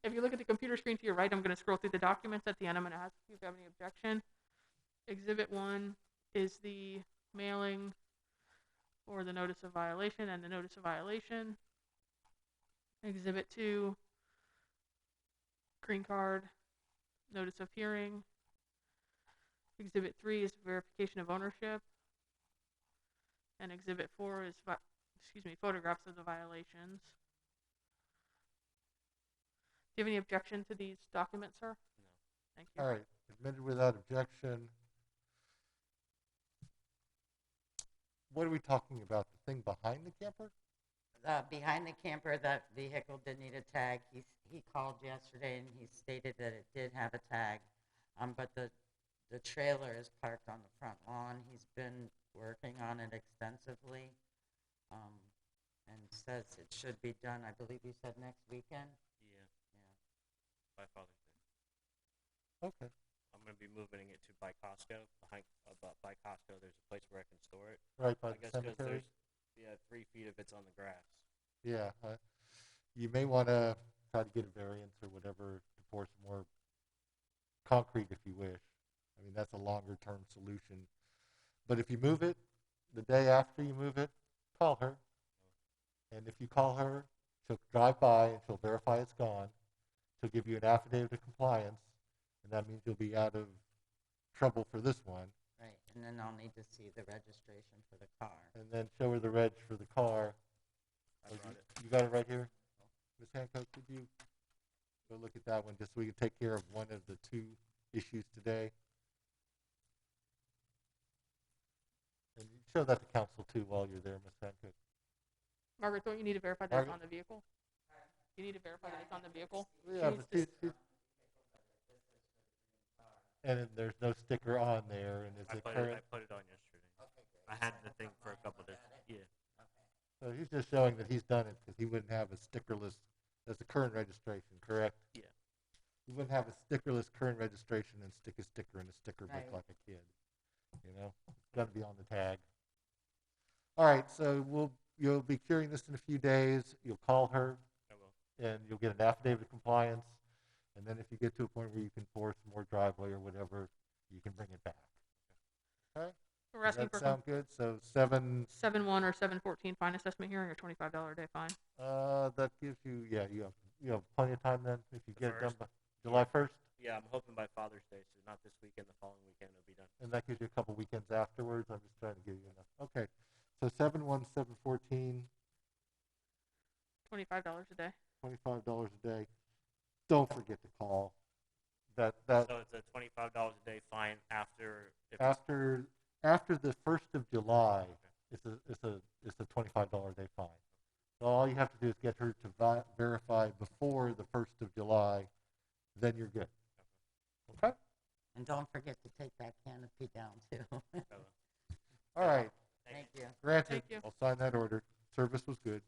If you look at the computer screen to your right, I'm going to scroll through the documents. At the end, I'm going to ask if you have any objection. Exhibit 1 is the mailing or the notice of violation and the notice of violation. Exhibit 2, green card, notice of hearing. Exhibit 3 is verification of ownership. And Exhibit 4 is, photographs of the violations. Do you have any objection to these documents, sir? No. Thank you. All right. Admitted without objection. What are we talking about? The thing behind the camper? Behind the camper, that vehicle did need a tag. He called yesterday and he stated that it did have a tag, but the trailer is parked on the front lawn. He's been working on it extensively. And says it should be done, I believe you said next weekend? Yeah, Yeah. by Father's Day. Okay. I'm gonna be moving it to by Costco. By Costco, there's a place where I can store it. Right by I the guess because cemetery. there's 3 feet of it's on the grass. Yeah. You may want to try to get a variance or whatever to pour some more concrete if you wish. I mean, that's a longer term solution. But if you move it, the day after you move it, call her. And if you call her, she'll drive by and she'll verify it's gone. She'll give you an affidavit of compliance, and that means you'll be out of trouble for this one. Right, and then I'll need to see the registration for the car. And then show her the reg for the car. I Or brought it. You got it right here? Ms. Hancock, could you go look at that one just so we can take care of one of the two issues today? And you show that to council too while you're there, Ms. Hancock. Margaret, don't you need to verify that it's Margaret? on the vehicle? You need to verify that it's on the vehicle. Yeah, needs but to and then there's no sticker on there, and is I it put current? it on yesterday. I had the thing for a couple days. Yeah. So he's just showing that he's done it because he wouldn't have a stickerless, that's a current registration, correct? Yeah. He wouldn't have a stickerless current registration and stick a sticker in a sticker book Right. like a kid. You know, it's got to be on the tag. All right, so you'll be curing this in a few days. You'll call her, I will. and you'll get an affidavit of compliance. And then if you get to a point where you can pour some more driveway or whatever, you can bring it back. Okay? We're Does asking that for sound good? So 7, 7-1 or 7-14 fine assessment hearing or $25 a day fine. that gives you, yeah, you have plenty of time then if you The get it done first. by July 1st. Yeah, I'm hoping by Father's Day, so not this weekend, the following weekend it'll be done. And that gives you a couple weekends afterwards. I'm just trying to give you enough. Okay. So 7-1, 7-14, $25 a day. $25 a day. Don't forget to call. That So it's a $25 a day fine after. If after the 1st of July, it's a $25 a day fine. So all you have to do is get her to verify before the 1st of July, then you're good. Okay? And don't forget to take that canopy down too. All right. Thank you. Granted. Thank you. I'll sign that order. Service was good.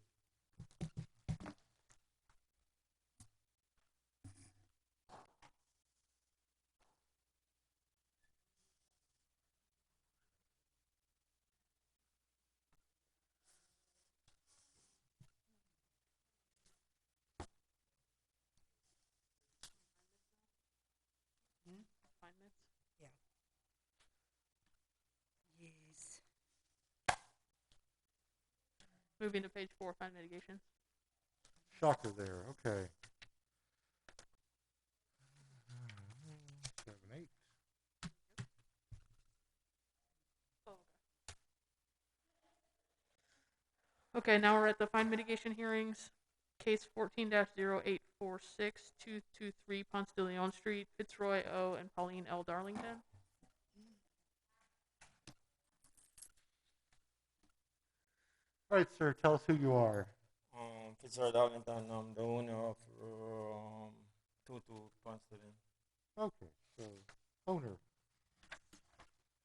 Assignments. Yes. Moving to page 4, fine mitigation. Shocker there. Okay. 7, 8. Okay, now we're at the fine mitigation hearings. Case 14-0846, 223 Ponce de Leon Street, Fitzroy O. and Pauline L. Darlington. All right, sir. Tell us who you are. Fitzroy Darlington, I'm the owner of 22 Constantine. Okay, so owner.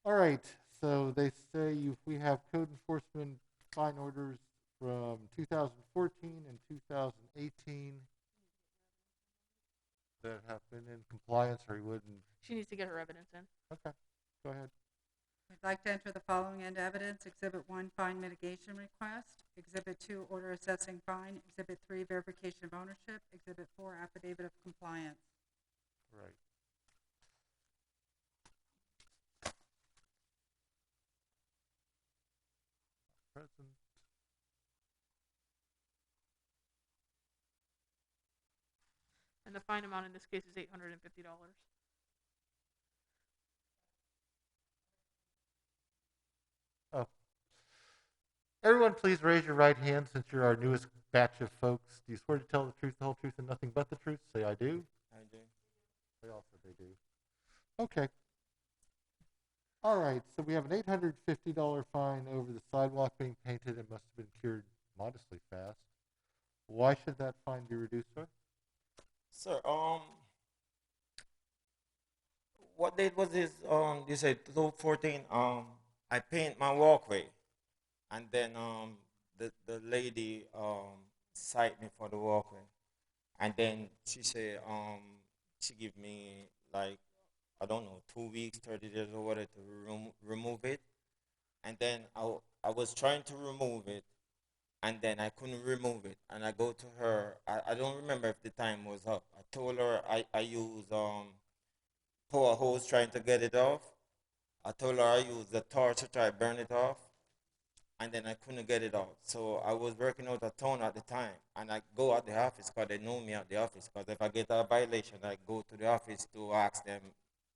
All right, so they say we have code enforcement fine orders from 2014 and 2018 that have been in compliance, or he wouldn't. She needs to get her evidence in. Okay, go ahead. We'd like to enter the following into evidence. Exhibit 1, fine mitigation request. Exhibit 2, order assessing fine. Exhibit 3, verification of ownership. Exhibit 4, affidavit of compliance. Right. Present. And the fine amount in this case is $850. Oh. Everyone, please raise your right hand since you're our newest batch of folks. Do you swear to tell the truth, the whole truth, and nothing but the truth? Say, I do. I do. They all said they do. Okay. All right, so we have an $850 fine over the sidewalk being painted and must have been cured modestly fast. Why should that fine be reduced, sir? Sir, what date was this? You said 2014. I paint my walkway, and then the lady cite me for the walkway, and then she said she give me like I don't know 2 weeks, 30 days or whatever to remove it, and then I was trying to remove it, and then I couldn't remove it, and I go to her. I don't remember if the time was up. I told her I use power hose trying to get it off. I told her I used the torch to try to burn it off, and then I couldn't get it out. So I was working out of town at the time, and I go at the office because they know me at the office. Because if I get a violation, I go to the office to ask them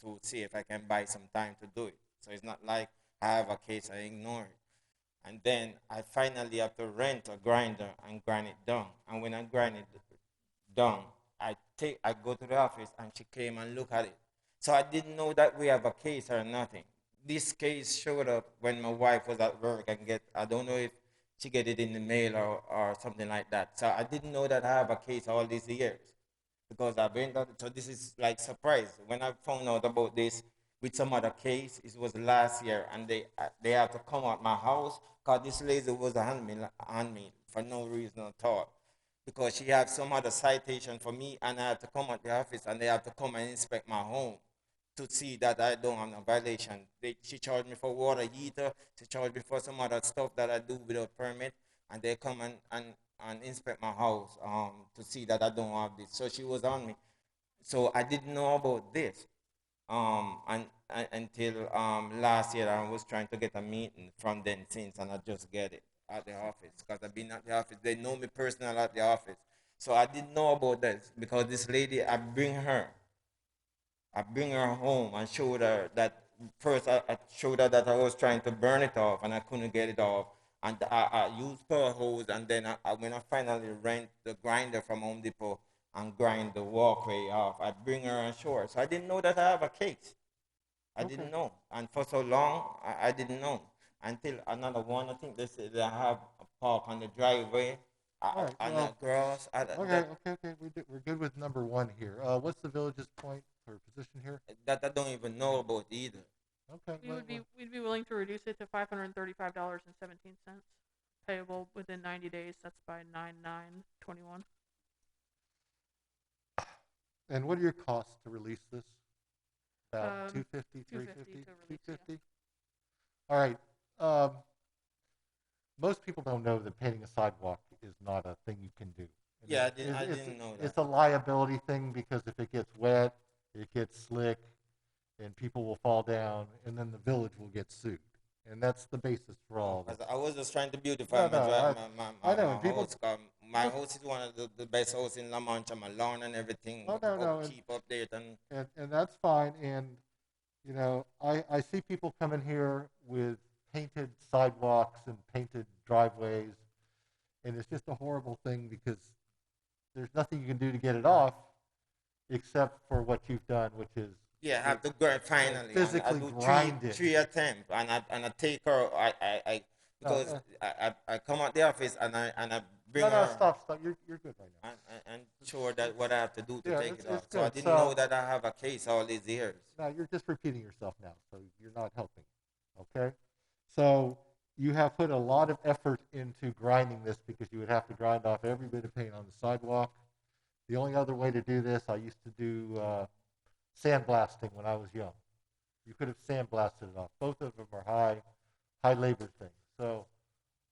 to see if I can buy some time to do it. So it's not like I have a case, I ignore it. And then I finally have to rent a grinder and grind it down. And when I grind it down, I go to the office and she came and looked at it. So I didn't know that we have a case or nothing. This case showed up when my wife was at work and I don't know if she get it in the mail or something like that. So I didn't know that I have a case all these years because I've been, so this is like surprise. When I found out about this with some other case, it was last year and they have to come at my house because this lady was on me for no reason at all. Because she had some other citation for me and I have to come at the office and they have to come and inspect my home to see that I don't have no violation. She charged me for water heater. She charged me for some other stuff that I do without permit. And they come and inspect my house to see that I don't have this. So she was on me. So I didn't know about this until last year. I was trying to get a meeting from them since, and I just get it at the office because I've been at the office. They know me personally at the office. So I didn't know about this because this lady, I bring her home and showed her that first I showed her that I was trying to burn it off and I couldn't get it off. And I used power hose and then when I finally rent the grinder from Home Depot and grind the walkway off, I bring her and show her. So I didn't know that I have a case. I didn't know. And for so long, I didn't know. Until another one, I think they said they have a park on the driveway. All right, On well, the grass. okay. We're good with number one here. What's the village's point or position here? That I don't even know about either. Okay. We'd be willing to reduce it to $535.17, payable within 90 days. That's by 9/9/21. And what are your costs to release this? About 250 $250, $350, to release, yeah. $250. All right. Most people don't know that painting a sidewalk is not a thing you can do. And Yeah, I didn't know that. It's a liability thing because if it gets wet, it gets slick, and people will fall down, and then the village will get sued. And that's the basis for all this. I was just trying to beautify my house. My house is one of the best houses in La Mancha. My lawn and everything. Keep update and that's fine. And you know, I see people coming here with painted sidewalks and painted driveways, and it's just a horrible thing because there's nothing you can do to get it off except for what you've done, which is I have to grind finally. Physically I do grind it. three attempts, and I take her. I come at the office and I bring her. Stop. You're good right now. And sure that what I have to do to take it off. It's So I good. didn't know that I have a case all these years. No, you're just repeating yourself now, so you're not helping. Okay? So you have put a lot of effort into grinding this because you would have to grind off every bit of paint on the sidewalk. The only other way to do this, I used to do sandblasting when I was young. You could have sandblasted it off. Both of them are high labor things. So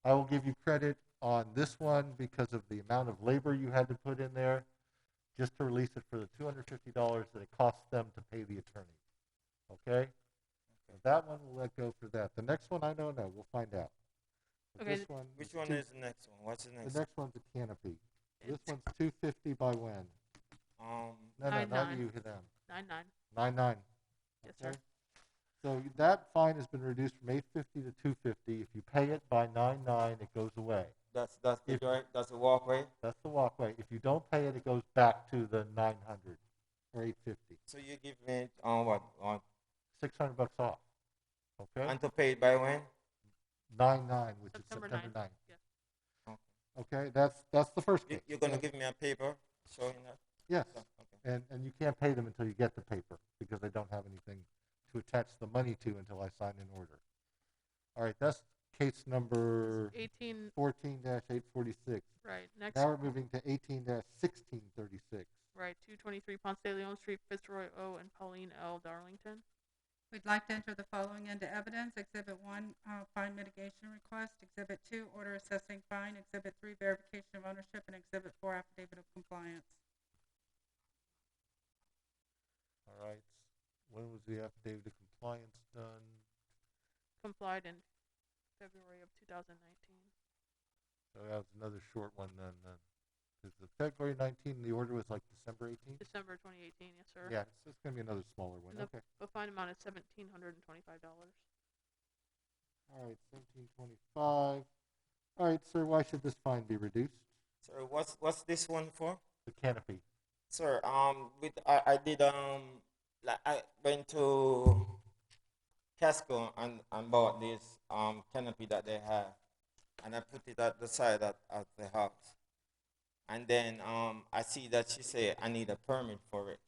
I will give you credit on this one because of the amount of labor you had to put in there just to release it for the $250 that it costs them to pay the attorney. Okay? So that one we'll let go for that. The next one I don't know. We'll find out. But Okay. this one Which one is the next one? What's the next? The next one's a canopy. This one's $250 by when? one? No, not 9/9. you, them. 9/9. 9/9. Yes, sir. So that fine has been reduced from $850 to $250. If you pay it by 9/9, it goes away. That's the walkway. That's the walkway. If you don't pay it, it goes back to the 900 or 850. So you give me what? $600 off. Okay. And to pay it by when? 9/9, which September is September 9th. Yes. Okay, that's the first case. You're gonna give me a paper showing that? Yes. Okay. And you can't pay them until you get the paper because they don't have anything to attach the money to until I sign an order. All right, that's case number 18, 14-846. right, next, Now we're moving to 18-1636. right, 223 Ponce de Leon Street, Fitzroy O. and Pauline L. Darlington. We'd like to enter the following into evidence. Exhibit 1, fine mitigation request. Exhibit 2, order assessing fine. Exhibit 3, verification of ownership. And Exhibit 4, affidavit of compliance. All right. When was the affidavit of compliance done? Complied in February of 2019. So that was another short one then. Because the February 19, the order was like December 18th? December 2018, yes, sir. Yeah, so it's going to be another smaller one. And Okay. the fine amount is $1,725. All right, 1725. All right, sir, why should this fine be reduced? Sir, what's this one for? The canopy. Sir, I did like I went to Casco and bought this canopy that they have, and I put it at the side at the house. And then I see that she said I need a permit for it.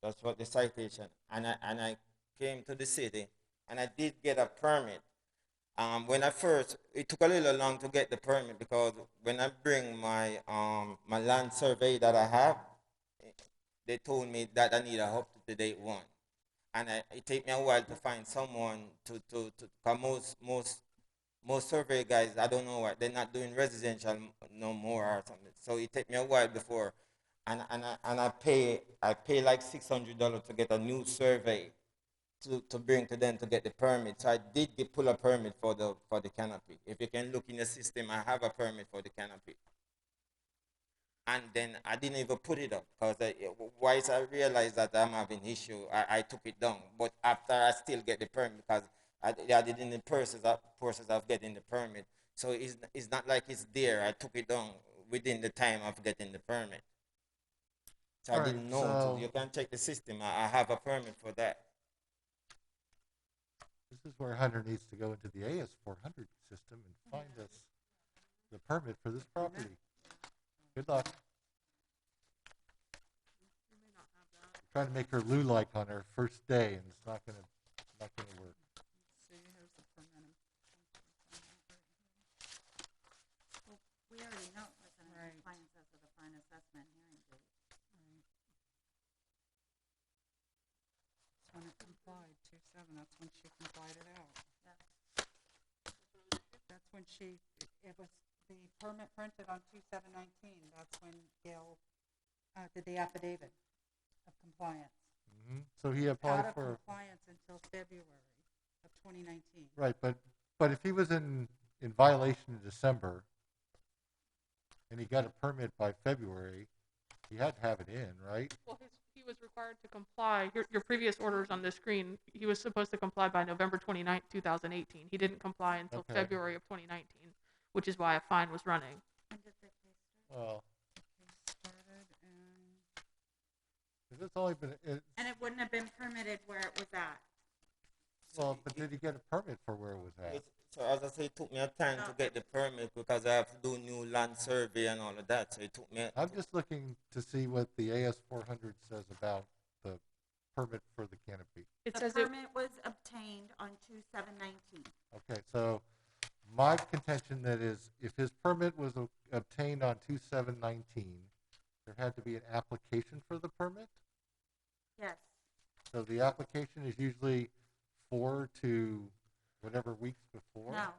That's what the citation. And I came to the city, and I did get a permit. When I first, it took a little long to get the permit because when I bring my my land survey that I have, they told me that I need a up to date one, and it take me a while to find someone to cause most survey guys, I don't know why they're not doing residential no more or something. So it take me a while before, and I pay like $600 to get a new survey to bring to them to get the permit. So I did pull a permit for the canopy. If you can look in the system, I have a permit for the canopy. And then I didn't even put it up because once I realized that I'm having issue, I took it down. But after I still get the permit because I did in the process of getting the permit. So it's not like it's there. I took it down within the time of getting the permit. So I didn't know. So you can check the system. I have a permit for that. This is where Hunter needs to go into the AS400 system and find us the permit for this property. Good luck. Trying to make her Lou-like on her first day, and it's not gonna work. See, here's the permit. Well, we already know it was in Right. compliance as of the fine assessment hearing date. That's when it complied, 2/7, that's when she complied it out. That's when it was the permit printed on 2/7/19, that's when Gail did the affidavit of compliance. Mm-hmm. So he Out applied of for, compliance until February of 2019. right, but if he was in violation in December and he got a permit by February, he had to have it in, right? Well, he was required to comply. Your previous orders on the screen, he was supposed to comply by November 29th, 2018. He didn't comply until Okay. February of 2019, which is why a fine was running. When did the case start? Well, It started in, 'cause it's only been, And it wouldn't have been permitted where it was at. well, but did he get a permit for where it was at? So as I say, it took me a time to get the permit because I have to do new land survey and all of that. So it took me. I'm just looking to see what the AS400 says about the permit for the canopy. It The says it, permit was obtained on 2/7/19. Okay, so my contention that is, if his permit was obtained on 2/7/19, there had to be an application for the permit. Yes. So the application is usually 4 to whatever weeks before. No.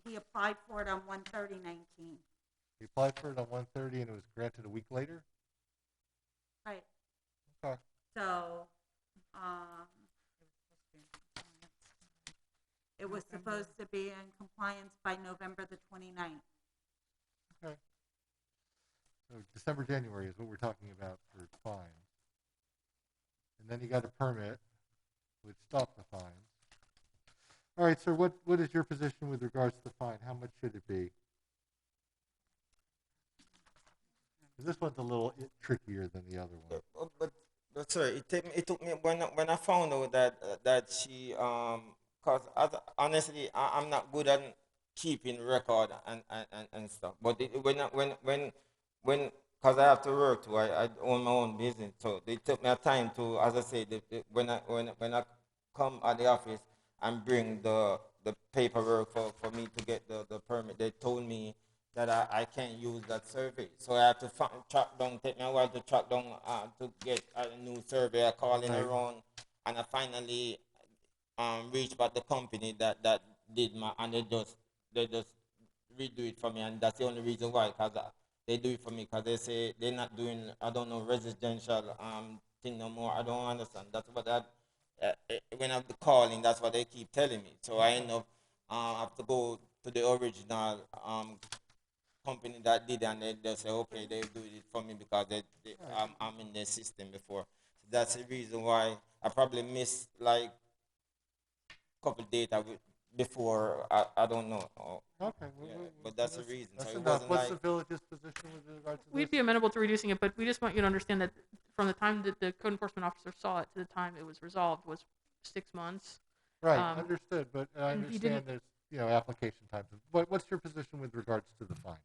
He applied for it on 1/30/19. He applied for it on 1/30 and it was granted a week later. Right. Okay. So, it was supposed to be in compliance by November the 29th. Okay. So December, January is what we're talking about for fines. And then he got a permit, which stopped the fines. All right, sir, what is your position with regards to the fine? How much should it be? 'Cause this one's a little trickier than the other one. But sir, it took me when I found out that she cause honestly I'm not good at keeping record and stuff. But when cause I have to work too, I own my own business, so they took me a time to, as I say, when I come at the office and bring the the paperwork for me to get the permit. They told me that I can't use that survey. So I had to track down, take me a while to track down to get a new survey. I called in Right. around, and I finally reached back the company that did my, and they just redo it for me, and that's the only reason why, cause they do it for me, cause they say they're not doing, I don't know, residential thing no more. I don't understand. That's what when I'm calling, that's what they keep telling me. So I end up have to go to the original company that did, and they say, okay, they do it for me because I'm in their system before. So that's the reason why I probably missed like couple data before. I don't know. Okay, Yeah, but that's the reason. That's So it enough. wasn't What's like the village's position with regards to We'd this? be amenable to reducing it, but we just want you to understand that from the time that the code enforcement officer saw it to the time it was resolved was 6 months. Right, Um, understood, but I and he understand didn't- there's, application times. What's your position with regards to the fine?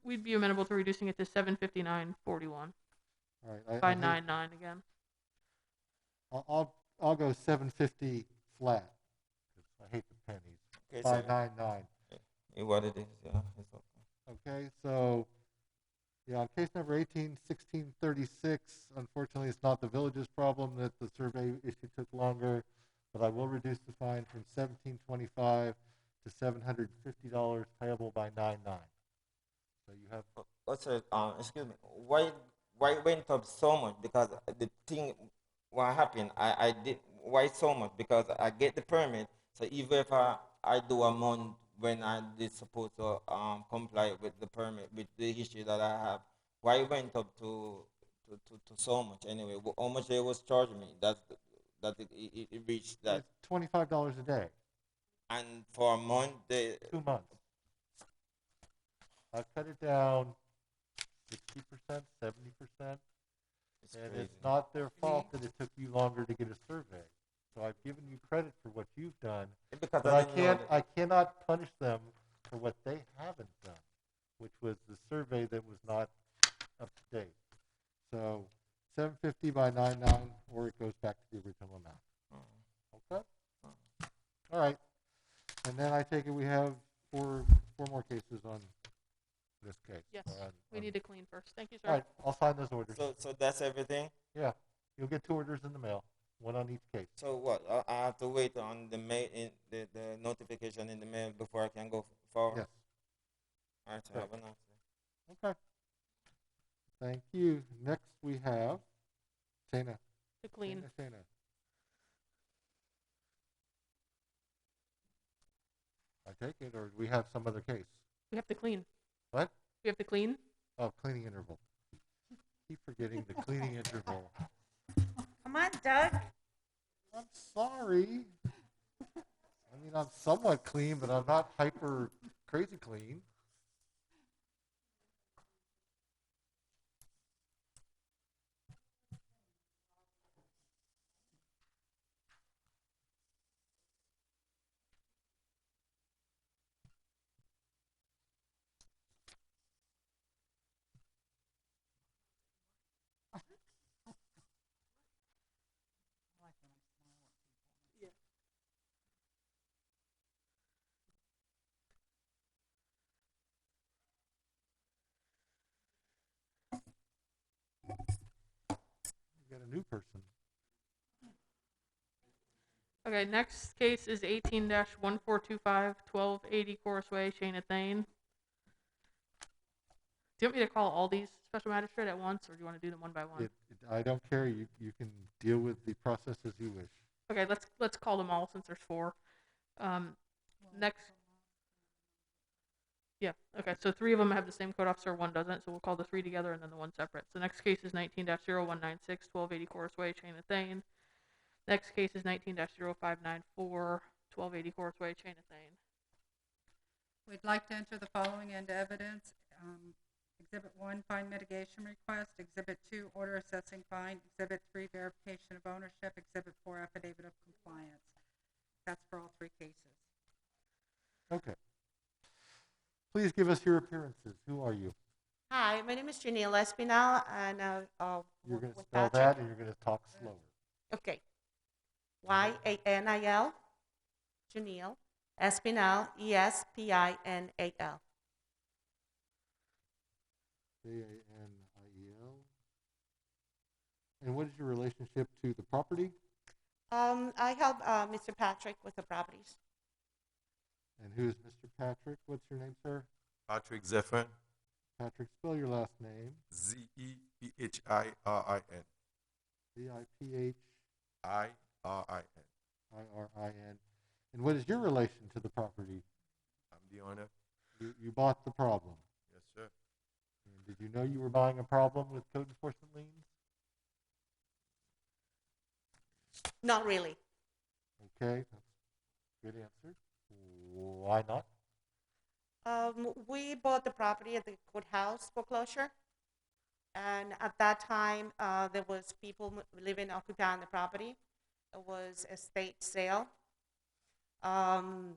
We'd be amenable to reducing it to $759.41 All right, by 9/9 again. I'll go 750 flat, 'cause I hate the pennies, okay, by so 9/9. what it is. Yeah, it's okay. Okay, so, yeah, on case number 18-1636, unfortunately, it's not the village's problem that the survey issue took longer, but I will reduce the fine from $17.25 to $750 payable by 9/9. So you have, Also, excuse me. Why it went up so much? Because the thing, what happened? I did why so much? Because I get the permit. So even if I do a month when I did supposed to comply with the permit with the history that I have, why it went up to so much anyway? How much they was charging me? That it reached that, it's $25 a day, and for a month they 2 months. I cut it down 60%, 70%, it's and crazy. it's not their fault that it took you longer to get a survey. So I've given you credit for what you've done, Because but I didn't know I cannot punish them for what they haven't done, which was the survey that was not up to date. So 750 by 9/9, or it goes back to the original amount. Okay? All right. And then I take it we have four more cases on this case. Yes, or we need to clean first. Thank you, sir. All right, I'll sign those orders. So that's everything. Yeah, you'll get 2 orders in the mail, one on each case. So what? I have to wait on the mail, the notification in the mail before I can go forward. Yes. All right. So Correct. have a nice day. Okay. Thank you. Next we have Shana. To clean. Shana. I take it, or do we have some other case? We have to clean. What? We have to clean. Oh, cleaning interval. Keep forgetting the cleaning interval. Come on, Doug. I'm sorry. I mean, I'm somewhat clean, but I'm not hyper crazy clean. You got a new person. Okay, next case is 18-1425, 1280 Chorus Way, Shana Thane. Do you want me to call all these special magistrate at once, or do you want to do them one by one? I don't care. You can deal with the process as you wish. Okay, let's call them all since there's 4. Next. Yeah. Okay. So 3 of them have the same code officer, 1 doesn't. So we'll call the 3 together and then the 1 separate. So next case is 19-0196, 1280 Chorus Way, Shana Thane. Next case is 19-0594, 1280 Chorus Way, Shana Thane. We'd like to enter the following into evidence. Exhibit 1, fine mitigation request. Exhibit 2, order assessing fine. Exhibit 3, verification of ownership. Exhibit 4, affidavit of compliance. That's for all 3 cases. Okay. Please give us your appearances. Who are you? Hi, my name is Janelle Espinal, and You're going to with spell Patrick. that, and you're going to talk slower. Okay. Y-A-N-I-L, Janelle Espinal, Espinal. Janiel. And what is your relationship to the property? I help Mr. Patrick with the properties. And who is Mr. Patrick? What's your name, sir? Patrick Zephyrin, Patrick, spell your last name. Zephirin. Ziphirin. IRIN. And what is your relation to the property? I'm the owner. You bought the problem. Yes, sir. And did you know you were buying a problem with code enforcement liens? Not really. Okay, that's a good answer. Why not? We bought the property at the courthouse foreclosure, and at that time, there was people living occupying the property. It was a state sale. So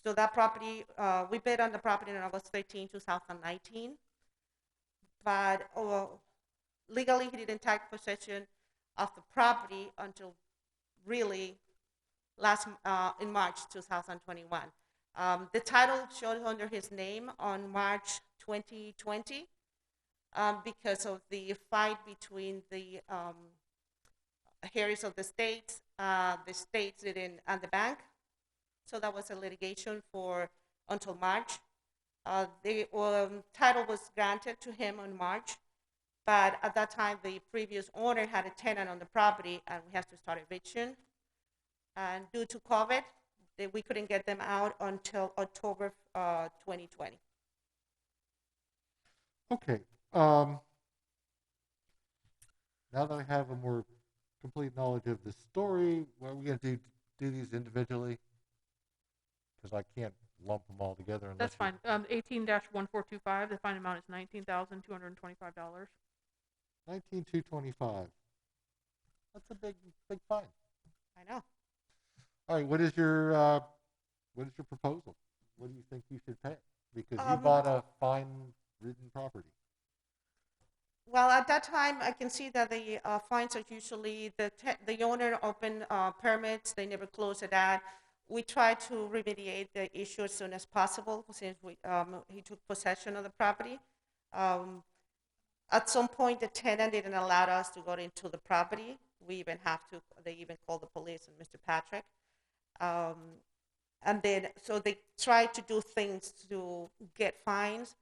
that property, we bid on the property on August 13, 2019, but legally he didn't take possession of the property until really in March 2021. The title showed under his name on March 2020 because of the fight between the heirs of the states didn't, and the bank. So that was a litigation until March. The title was granted to him in March, but at that time the previous owner had a tenant on the property, and we have to start eviction. And due to COVID, we couldn't get them out until October 2020. Okay. Now that I have a more complete knowledge of the story, what are we going to do these individually? Because I can't lump them all together. That's fine. 18-1425, the fine amount is $19,225. 19,225. That's a big fine. I know. All right, what is your proposal? What do you think you should pay? Because you bought a fine-ridden property. Well, at that time, I can see that the fines are usually the owner opened permits. They never closed it out. We try to remediate the issue as soon as possible since he took possession of the property. At some point, the tenant didn't allow us to go into the property. They even called the police on Mr. Patrick. And then, so they tried to do things to get fines.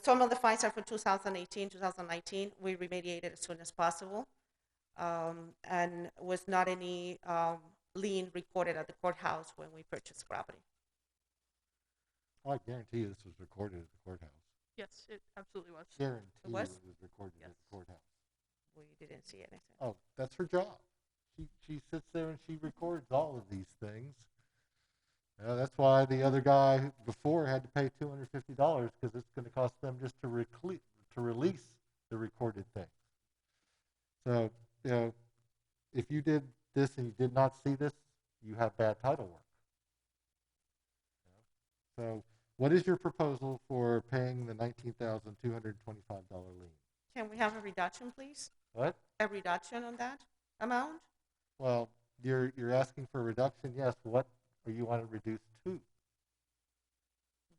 Some of the fines are for 2018, 2019. We remediated as soon as possible. And was not any lien recorded at the courthouse when we purchased the property. I guarantee you this was recorded at the courthouse. Yes, it absolutely was. Guarantee It was? it was recorded at the courthouse. We didn't see anything. Oh, that's her job. She sits there and she records all of these things. That's why the other guy before had to pay $250 because it's going to cost them just to release the recorded things. So, if you did this and you did not see this, you have bad title work. So, what is your proposal for paying the $19,225 lien? Can we have a reduction, please? What? A reduction on that amount? Well, you're asking for a reduction, yes. What do you want it reduced to?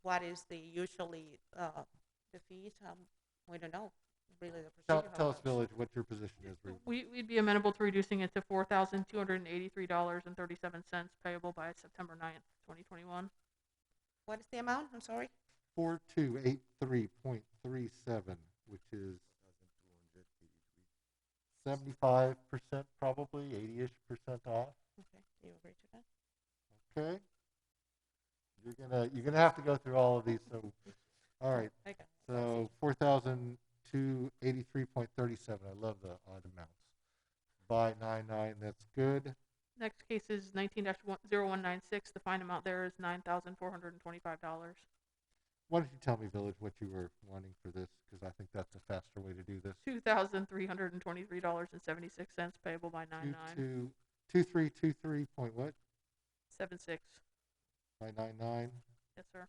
What is the usually the fees? We don't know really the procedure. Tell us, Village, what your position is. We'd be amenable to reducing it to $4,283.37 payable by September 9th, 2021. What is the amount? I'm sorry. 4283.37, which is 75% probably, 80-ish% off. Okay, you agree to that? Okay. You're gonna have to go through all of these. So, all right. Okay. So 4,283.37. I love the odd amounts. By 99. That's good. Next case is 19-0196. The fine amount there is $9,425. Why don't you tell me, Village, what you were wanting for this? Because I think that's a faster way to do this. $2,323.76 payable by 99. 2323 point what? 76. By 99. Yes, sir.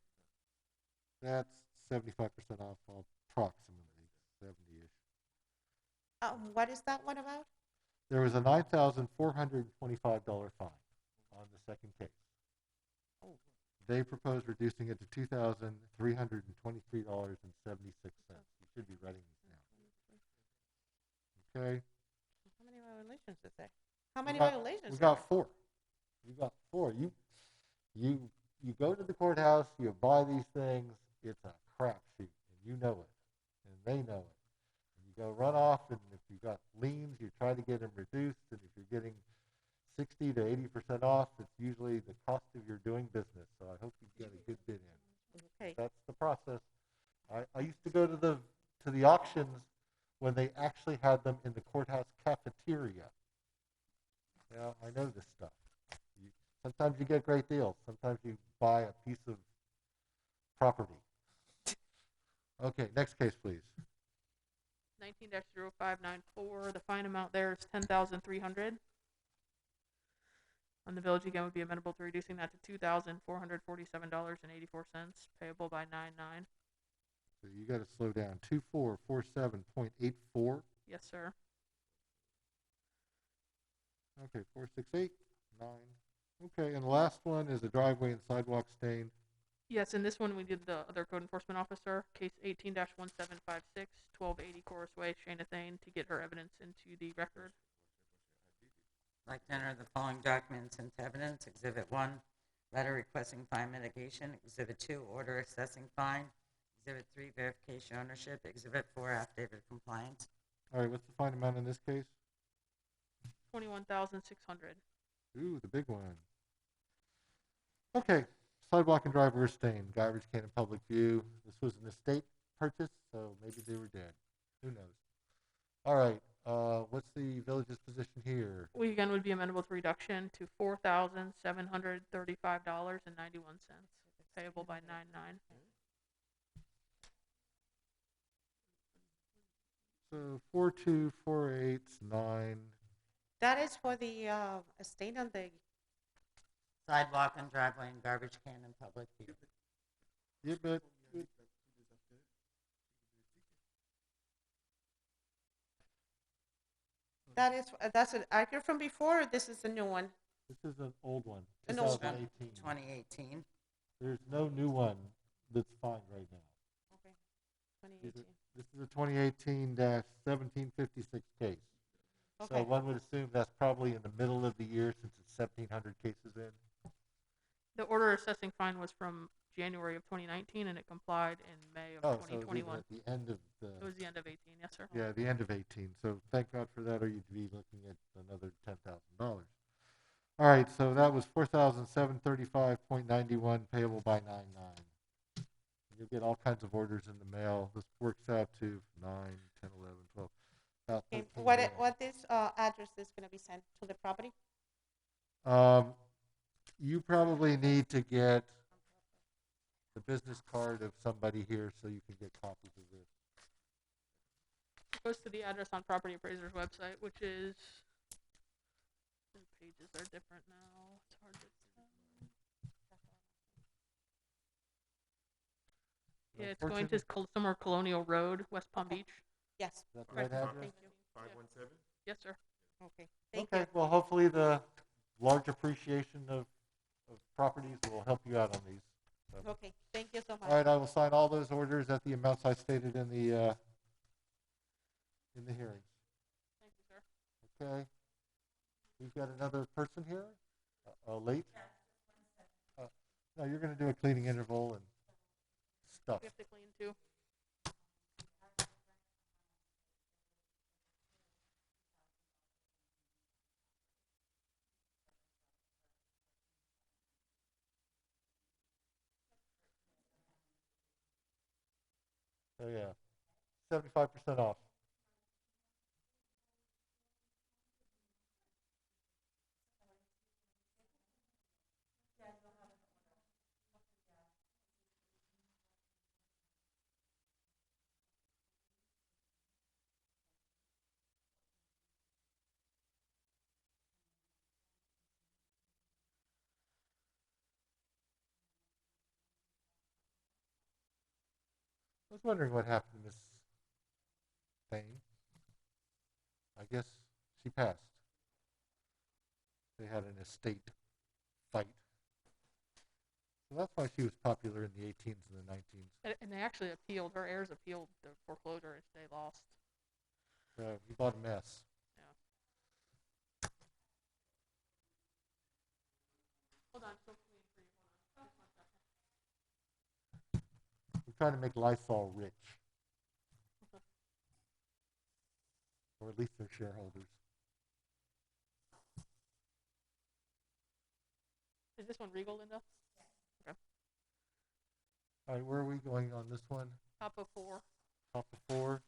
That's 75% off, approximately 70-ish. What is that one about? There was a $9,425 fine on the second case. Oh, They propose reducing it to $2,323.76. You should be writing these down. Okay? How many violations is there? How many We got- violations? We are got there? 4. You got 4. You go to the courthouse, you buy these things, it's a crapshoot, and you know it, and they know it. And you go run off, and if you got liens, you try to get them reduced, and if you're getting 60 to 80% off, it's usually the cost of your doing business. So I hope you get a good bid in. Okay. That's the process. I used to go to the auctions when they actually had them in the courthouse cafeteria. Yeah, I know this stuff. Sometimes you get great deals. Sometimes you buy a piece of property. Okay, next case, please. 19-0594. The fine amount there is $10,300. And the village again would be amenable to reducing that to $2,447.84, payable by 9/9. So you got to slow down. 2447.84. Yes, sir. Okay, 468.9. Okay, and the last one is a driveway and sidewalk stain. Yes, in this one we did the other code enforcement officer, case 18-1756, 1280 Chorus Way, Shayna Thane, to get her evidence into the record. I'd like to enter the following documents into evidence. Exhibit 1, letter requesting fine mitigation. Exhibit 2, order assessing fine. Exhibit 3, verification ownership. Exhibit 4, affidavit of compliance. All right, what's the fine amount in this case? $21,600. Ooh, the big one. Okay, sidewalk and driveway stain, garbage can in public view. This was an estate purchase, so maybe they were dead. Who knows? All right, what's the village's position here? We again would be amenable to reduction to $4,735.91, payable by 9/9. So 42489. That is for the estate on the. Sidewalk and driveway and garbage can in public view. Yeah, but That's an accurate from before, or this is a new one? this is an old one. An old one. 2018. 2018. There's no new one that's fine right now. Okay. This is a 2018-1756 case. So Okay. one would assume that's probably in the middle of the year since it's 1,700 cases in. The order assessing fine was from January of 2019, and it complied in May of Oh, so it was even 2021. at the end of the. It was the end of 18, yes, sir. Yeah, the end of 18. So thank God for that, or you'd be looking at another $10,000. All right, so that was $4,735.91 payable by 9/9. You'll get all kinds of orders in the mail. This works out to 9, 10, 11, 12. About Okay. 13 What grand. what this address is going to be sent to the property? You probably need to get the business card of somebody here so you can get copies of this. It goes to the address on property appraiser's website, which is, the pages are different now. It's hard to tell. Yeah, it's going to somewhere Colonial Road, West Palm Beach. Yes. Is that the right address? Thank you. 517? Yes, sir. Okay. Thank Okay, you. well, hopefully the large appreciation of properties will help you out on these. So. Okay. Thank you so much. All right, I will sign all those orders at the amounts I stated in the hearings. Thank you, sir. Okay. We've got another person here, late. No, you're going to do a cleaning interval and stuff. We have to clean too. So yeah, 75% off. I was wondering what happened to Miss Thane. I guess she passed. They had an estate fight. So that's why she was popular in the 18s and the 19s. And they actually appealed. Her heirs appealed the foreclosure, and they lost. So you bought a mess. Yeah. Hold on. Still waiting for you. Hold on. Just 1 second. We're trying to make Lysol rich. Or at least their shareholders. Is this one Regal, Linda? Okay. All right, where are we going on this one? Top of 4. Top of 4.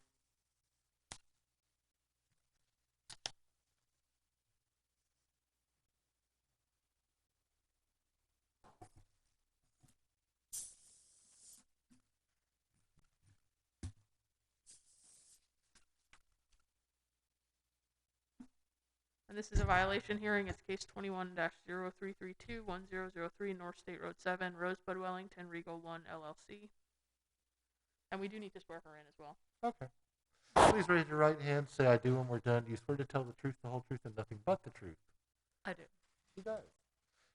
And this is a violation hearing. It's case 21-0332-1003 North State Road 7, Rosebud Wellington, Regal 1 LLC. And we do need to swear her in as well. Okay. Please raise your right hand. Say, I do, and we're done. Do you swear to tell the truth, the whole truth, and nothing but the truth? I do. She does.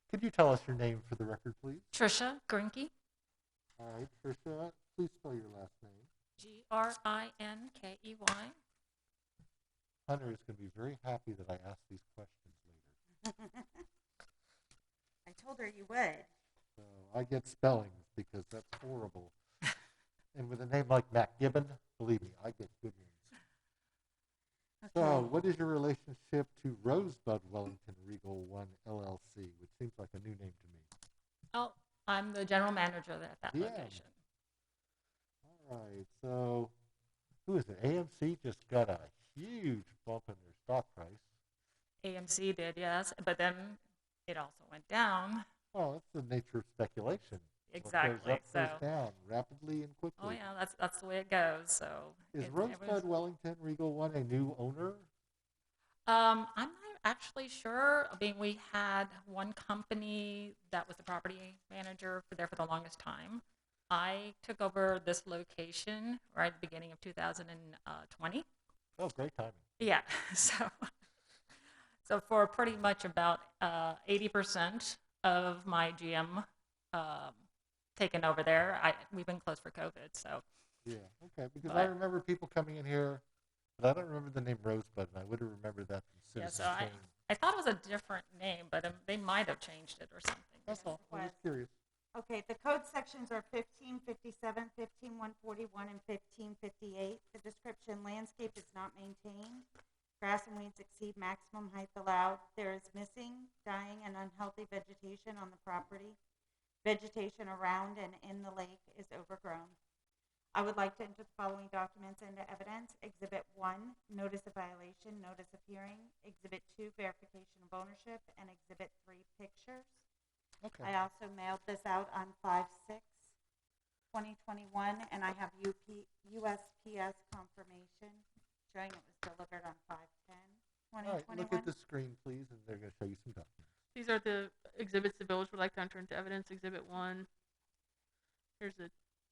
Could you tell us your name for the record, please? Trisha Grinke, All right, Tricia, please spell your last name. Grinkey. Hunter is going to be very happy that I asked these questions later. I told her you would. So I get spellings because that's horrible. And with a name like Matt Gibbon, believe me, I get good names. So what is your relationship to Rosebud Wellington Regal 1 LLC, which seems like a new name to me? Oh, I'm the general manager at that Yeah. location. All right, so who is it? AMC just got a huge bump in their stock price. AMC did, yes, but then it also went down. Well, that's the nature of speculation. Exactly. What goes up, So, goes down rapidly and quickly. oh yeah, that's the way it goes. So Is it Rosebud was- Wellington Regal 1 a new owner? I'm not actually sure. I mean, we had one company that was the property manager for there for the longest time. I took over this location right at the beginning of 2020. Oh, great timing. Yeah, so for pretty much about 80% of my GM taken over there. We've been closed for COVID, so. Yeah, okay, because I remember people coming in here, but I don't remember the name Rosebud, and I would have remembered that from Yeah, Citizens so Change. I thought it was a different name, but they might have changed it or something. That's all. it I'm just curious. Okay, the code sections are 1557, 15141, and 1558. The description, landscape is not maintained. Grass and weeds exceed maximum height allowed. There is missing, dying, and unhealthy vegetation on the property. Vegetation around and in the lake is overgrown. I would like to enter the following documents into evidence. Exhibit 1, notice of violation, notice of hearing. Exhibit 2, verification of ownership. And Exhibit 3, pictures. Okay. I also mailed this out on 5/6/2021, and I have USPS confirmation showing it was delivered on 5/10/2021. All right, look at the screen, please, and they're going to show you some documents. These are the exhibits the village would like to enter into evidence. Exhibit 1. Here's the.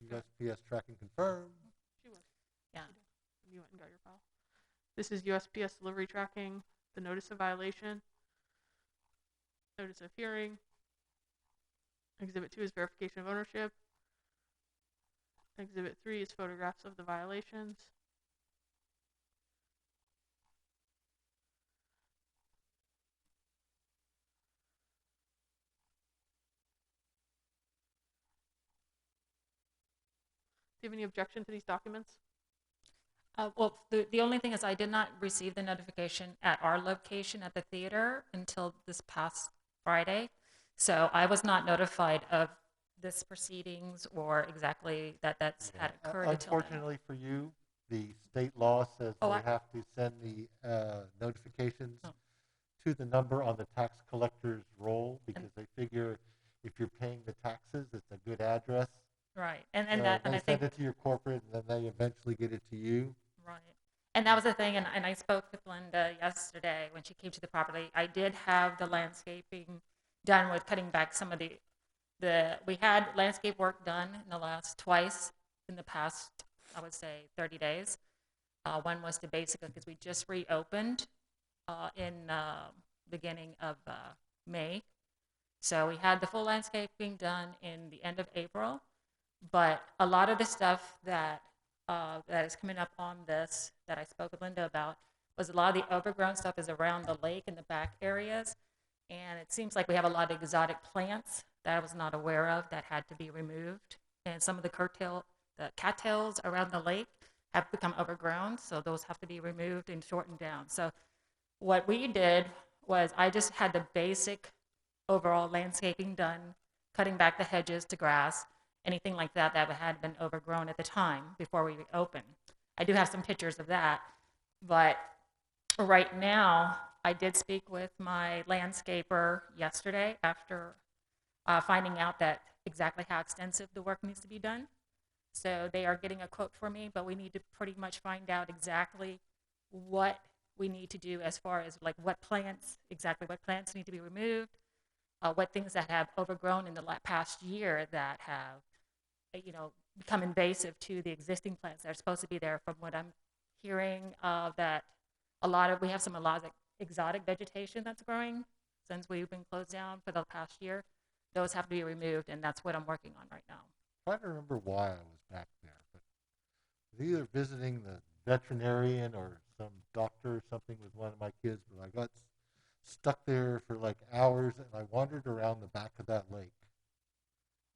USPS tracking confirmed. She was. Yeah. You went and got your file. This is USPS delivery tracking, the notice of violation, notice of hearing. Exhibit 2 is verification of ownership. Exhibit 3 is photographs of the violations. Do you have any objection to these documents? Well, the only thing is I did not receive the notification at our location at the theater until this past Friday. So I was not notified of this proceedings or exactly that's had occurred until then. Unfortunately for you, the state law says Oh, they have to send the notifications to the number on the tax collector's roll because they figure if you're paying the taxes, it's a good address. Right, So and they I send think it to your corporate, and then they eventually get it to you. right, and that was the thing. And I spoke with Linda yesterday when she came to the property. I did have the landscaping done with cutting back some of the we had landscape work done in the last twice in the past, I would say 30 days. One was to basically because we just reopened in beginning of May. So we had the full landscaping done in the end of April, but a lot of the stuff that that is coming up on this that I spoke with Linda about was a lot of the overgrown stuff is around the lake in the back areas, and it seems like we have a lot of exotic plants that I was not aware of that had to be removed, and some of the cattails around the lake have become overgrown, so those have to be removed and shortened down. So what we did was I just had the basic overall landscaping done, cutting back the hedges to grass, anything like that that had been overgrown at the time before we reopened. I do have some pictures of that, but right now I did speak with my landscaper yesterday after finding out that exactly how extensive the work needs to be done. So they are getting a quote for me, but we need to pretty much find out exactly what we need to do as far as like what plants need to be removed, what things that have overgrown in the past year that have, become invasive to the existing plants that are supposed to be there. From what I'm hearing, that we have a lot of exotic vegetation that's growing since we've been closed down for the past year. Those have to be removed, and that's what I'm working on right now. I'm trying to remember why I was back there, but I was either visiting the veterinarian or some doctor or something with one of my kids, but I got stuck there for like hours, and I wandered around the back of that lake.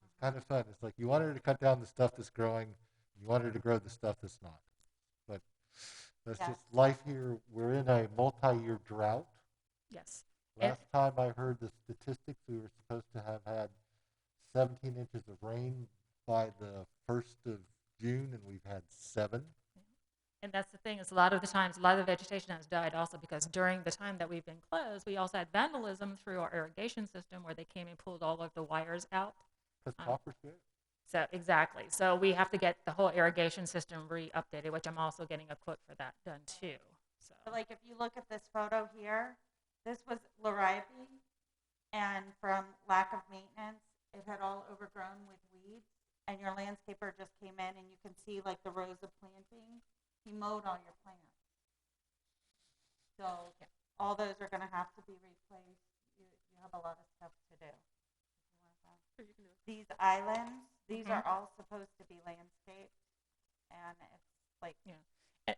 It's kind of fun. It's like you wanted to cut down the stuff that's growing, and you wanted to grow the stuff that's not. But that's just life here. We're in a multi-year drought. Yes. Last time I heard the statistics, we were supposed to have had 17 inches of rain by the 1st of June, and we've had 7. And that's the thing, is a lot of the times, a lot of the vegetation has died also because during the time that we've been closed, we also had vandalism through our irrigation system where they came and pulled all of the wires out. Because copper's good. So exactly. So we have to get the whole irrigation system re-updated, which I'm also getting a quote for that done too. So like if you look at this photo here, this was Liriope, and from lack of maintenance, it had all overgrown with weeds, and your landscaper just came in and you can see like the rows of planting. He mowed all your plants. So all those are going to have to be replaced. You have a lot of stuff to do. These islands, these are all supposed to be landscaped, and it's like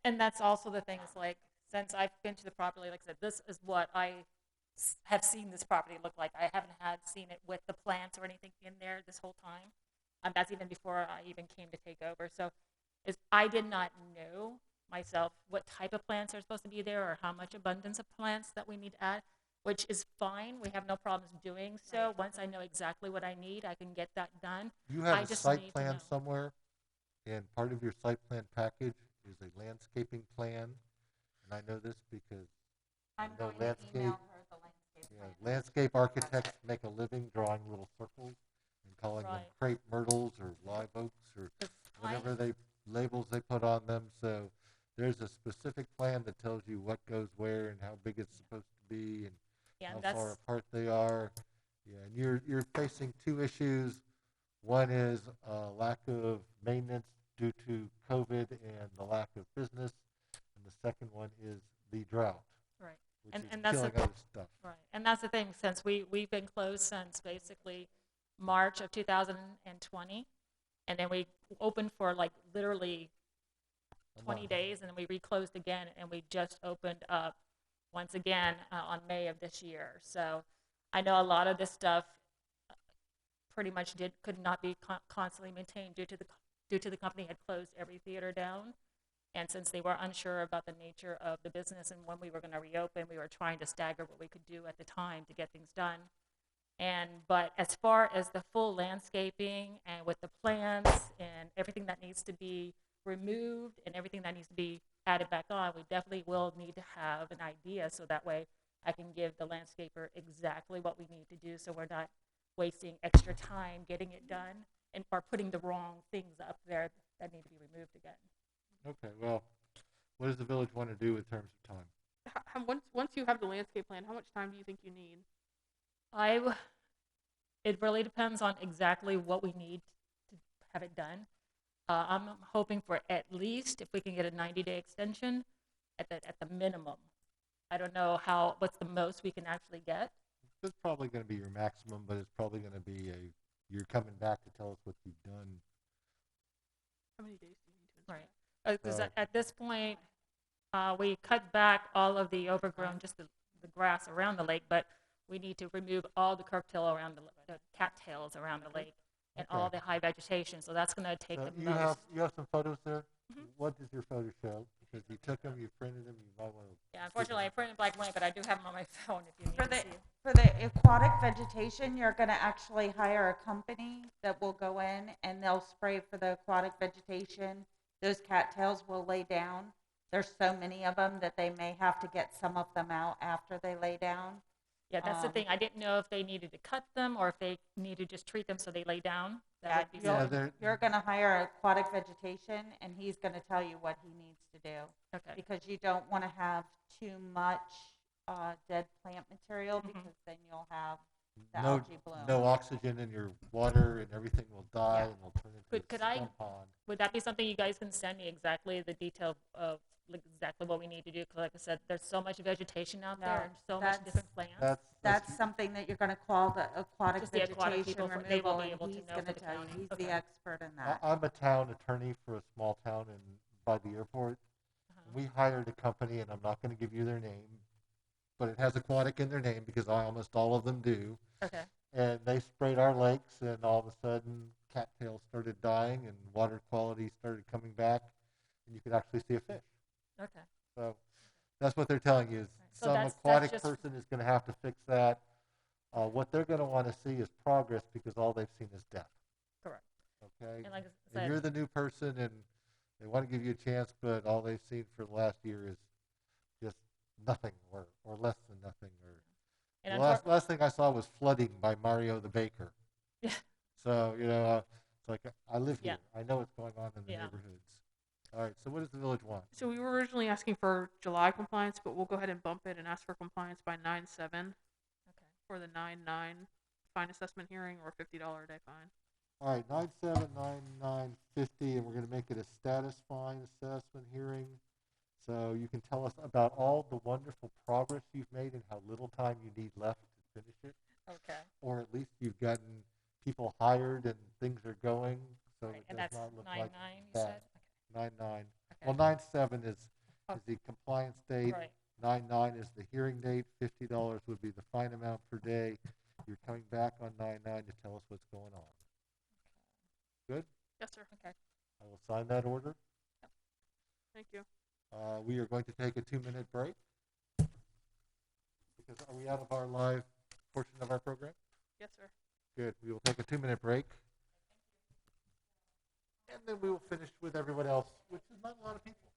and that's also the thing is like, since I've been to the property, like I said, this is what I have seen this property look like. I haven't seen it with the plants or anything in there this whole time. That's even before I even came to take over. So I did not know myself what type of plants are supposed to be there or how much abundance of plants that we need to add, which is fine. We have no problems doing so. Once I know exactly what I need, I can get that done. You have a site plan somewhere, and part of your site plan package is a landscaping plan. And I know this because I'm I know going to email her the landscape plan. landscape architects make a living drawing little circles and calling them crepe myrtles or live oaks or whatever labels they put on them. So there's a specific plan that tells you what goes where and how big it's supposed to be and how far apart they are. Yeah, and you're facing 2 issues. One is lack of maintenance due to COVID and the lack of business. The second one is the drought. Right. Which And is that's killing other stuff. Right. And that's the thing, since we've been closed since basically March of 2020. And then we opened for like literally 20 days, and then we reclosed again, and we just opened up once again on May of this year. So I know a lot of this stuff pretty much could not be constantly maintained due to the company had closed every theater down. And since they were unsure about the nature of the business and when we were going to reopen, we were trying to stagger what we could do at the time to get things done. But as far as the full landscaping and with the plants and everything that needs to be removed and everything that needs to be added back on, we definitely will need to have an idea so that way I can give the landscaper exactly what we need to do so we're not wasting extra time getting it done or putting the wrong things up there that need to be removed again. Okay, well, what does the village want to do in terms of time? Once you have the landscape plan, how much time do you think you need? It really depends on exactly what we need to have it done. I'm hoping for at least if we can get a 90-day extension at the minimum. I don't know what's the most we can actually get. It's probably going to be your maximum, but it's probably going to be you're coming back to tell us what you've done. How many days do you need to inspect? Right. Because So- at this point, we cut back all of the overgrown, just the grass around the lake, but we need to remove all the curtail around the cattails around the lake and all Okay. the high vegetation. So that's going to take So the you most. have some photos there? Mhm. What does your photo show? Because you took them, you printed them, you might want to. Yeah, unfortunately, I printed black and white, but I do have them on my phone if you need For to the, see. for the aquatic vegetation, you're gonna actually hire a company that will go in and they'll spray for the aquatic vegetation. Those cattails will lay down. There's so many of them that they may have to get some of them out after they lay down. Yeah, that's the thing. I didn't know if they needed to cut them or if they needed to just treat them so they lay down. That would be Yeah, something. You're gonna hire aquatic vegetation and he's gonna tell you what he needs to do. Okay. Because you don't wanna have too much, dead plant material Mhm. because then you'll have the No, algae bloom. no oxygen in your water and everything will die and will turn into Could a I- scum pond. Would that be something you guys can send me exactly the detail of like, exactly what we need to do? Because like I said, there's so much vegetation out there No, and so much that's- different plants. That's something that you're gonna call the aquatic Just the aquatic vegetation people, they will removal be and able to he's know for gonna the tell you, county. he's Okay. the expert in that. I'm a town attorney for a small town by the airport. Uh-huh. We hired a company, and I'm not going to give you their name, but it has aquatic in their name because almost all of them do. Okay. And they sprayed our lakes, and all of a sudden, cattails started dying, and water quality started coming back, and you could actually see a fish. Okay. So that's what they're telling you is So some that's aquatic just- person is going to have to fix that. What they're going to want to see is progress because all they've seen is death. Correct. Okay? And like I And said, you're the new person, and they want to give you a chance, but all they've seen for the last year is just nothing or less than nothing. And The last thing I saw was flooding by Mario the Baker. Yeah. So, it's like I live Yeah. here. I know what's going on in the Yeah. neighborhoods. All right, so what does the village want? So we were originally asking for July compliance, but we'll go ahead and bump it and ask for compliance by 9/7. Okay. For the 9/9 fine assessment hearing or $50 a day fine. All right, 979950, and we're going to make it a status fine assessment hearing. So you can tell us about all the wonderful progress you've made and how little time you need left to finish it. Okay. Or at least you've gotten people hired and things are going, so Right, it and does that's not look 9/9 like you that. said? 9/9. Okay. Well, 9/7 is Oh. the compliance date. Right. 9/9 is the hearing date. $50 would be the fine amount per day. You're coming back on 9/9 to tell us what's going on. Good? Yes, sir. Okay. I will sign that order. Thank you. We are going to take a 2-minute break. Because are we out of our live portion of our program? Yes, sir. Good. We will take a 2-minute break. And then we will finish with everyone else, which is not a lot of people.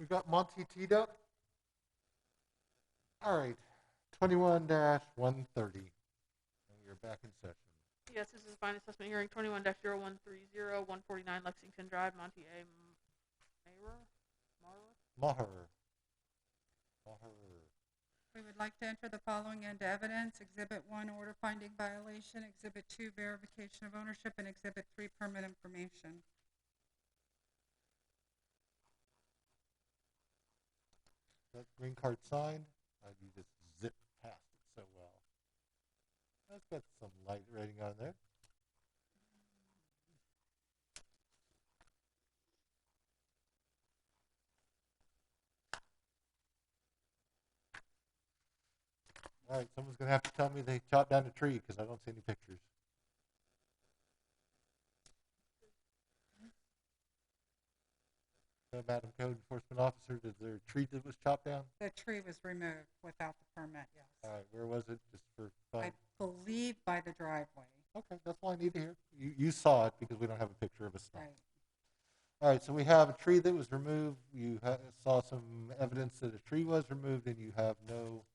got Monty teed up? All right, 21-130. And we're back in session. Yes, this is a fine assessment hearing, 21-0130, 149 Lexington Drive, Monty A. Maher. We would like to enter the following into evidence. Exhibit 1, order finding violation. Exhibit 2, verification of ownership. And Exhibit 3, permit information. That green card signed. You just zip past it so well. That's got some light rating on there. All right, someone's going to have to tell me they chopped down a tree because I don't see any pictures. So, Madam Code Enforcement Officer, is there a tree that was chopped down? The tree was removed without the permit, yes. All right, where was it? Just for fun? I believe by the driveway. Okay, that's all I need to hear. You saw it because we don't have a picture of a stump. Right. All right, so we have a tree that was removed. You saw some evidence that a tree was removed, and you have no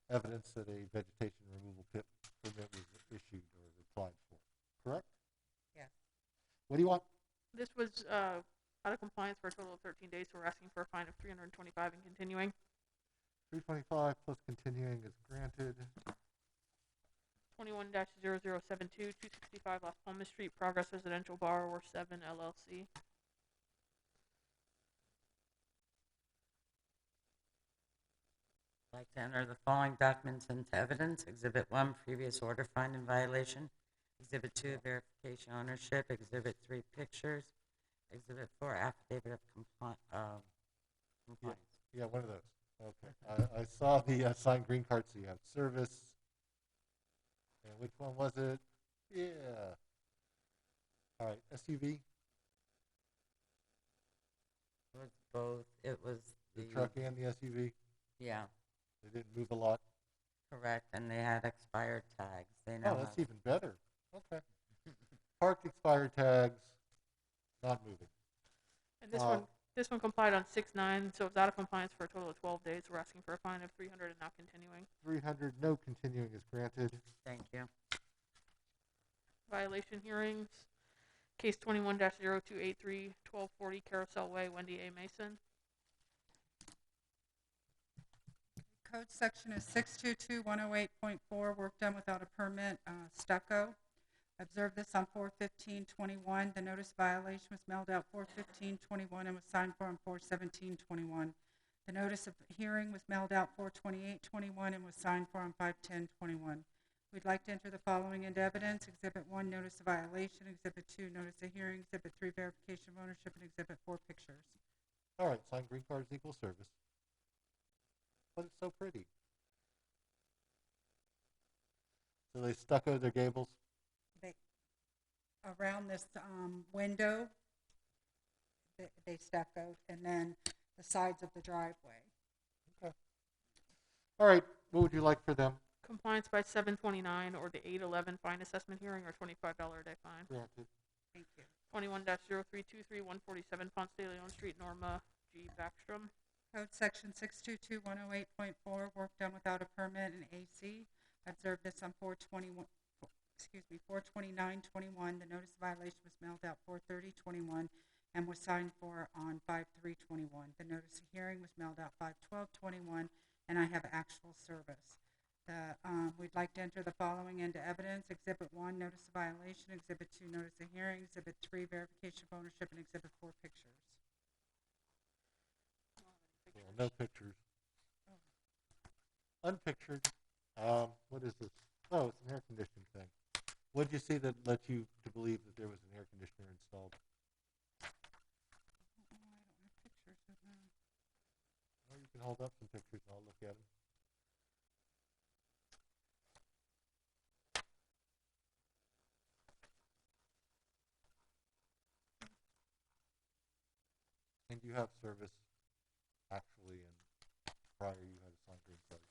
evidence that a vegetation removal permit was issued or applied for. Correct? Yes. What do you want? This was out of compliance for a total of 13 days, so we're asking for a fine of $325 and continuing. 325 plus continuing is granted. 21-0072, 265 Las Palmas Street, Progress Residential Borrower 7 LLC. I'd like to enter the following documents into evidence. Exhibit 1, previous order finding violation. Exhibit 2, verification ownership. Exhibit 3, pictures. Exhibit 4, affidavit of compliance. Yeah, one of those. Okay. I saw the signed green card, so you have service. And which one was it? Yeah. All right, SUV, It was both. It was the truck and the SUV. Yeah, They didn't move a lot. correct. And they had expired tags. They now Oh, that's have- even better. Okay. Parked expired tags, not moving. And this one complied on 6/9, so it's out of compliance for a total of 12 days. We're asking for a fine of $300 and not continuing. 300, no continuing is granted. Thank you. Violation hearings, case 21-0283, 1240 Carousel Way, Wendy A. Mason. Code section is 622-108.4, work done without a permit, stucco. Observed this on 4/15/21. The notice of violation was mailed out 4/15/21 and was signed for on 4/17/21. The notice of hearing was mailed out 4/28/21 and was signed for on 5/10/21. We'd like to enter the following into evidence. Exhibit 1, notice of violation. Exhibit 2, notice of hearing. Exhibit 3, verification of ownership. And Exhibit 4, pictures. All right, signed green cards equal service. But it's so pretty. So they stuccoed their gables. Around this window, they stuccoed, and then the sides of the driveway. Okay. All right, what would you like for them? Compliance by 7/29 or the 8/11 fine assessment hearing or $25 a day fine. Granted. Thank you. 21-0323, 147 Ponce de Leon Street, Norma G. Backstrom. Code section 622-108.4, work done without a permit and AC. Observed this on 4/29/21. The notice of violation was mailed out 4/30/21 and was signed for on 5/3/21. The notice of hearing was mailed out 5/12/21, and I have actual service. We'd like to enter the following into evidence. Exhibit 1, notice of violation. Exhibit 2, notice of hearing. Exhibit 3, verification of ownership. And Exhibit 4, pictures. Well, no pictures. Unpictured. What is this? Oh, it's an air conditioning thing. What did you see that led you to believe that there was an air conditioner installed? I don't have pictures of that. Well, you can hold up some pictures and I'll look at them. And you have service, actually, and prior you had a signed green card.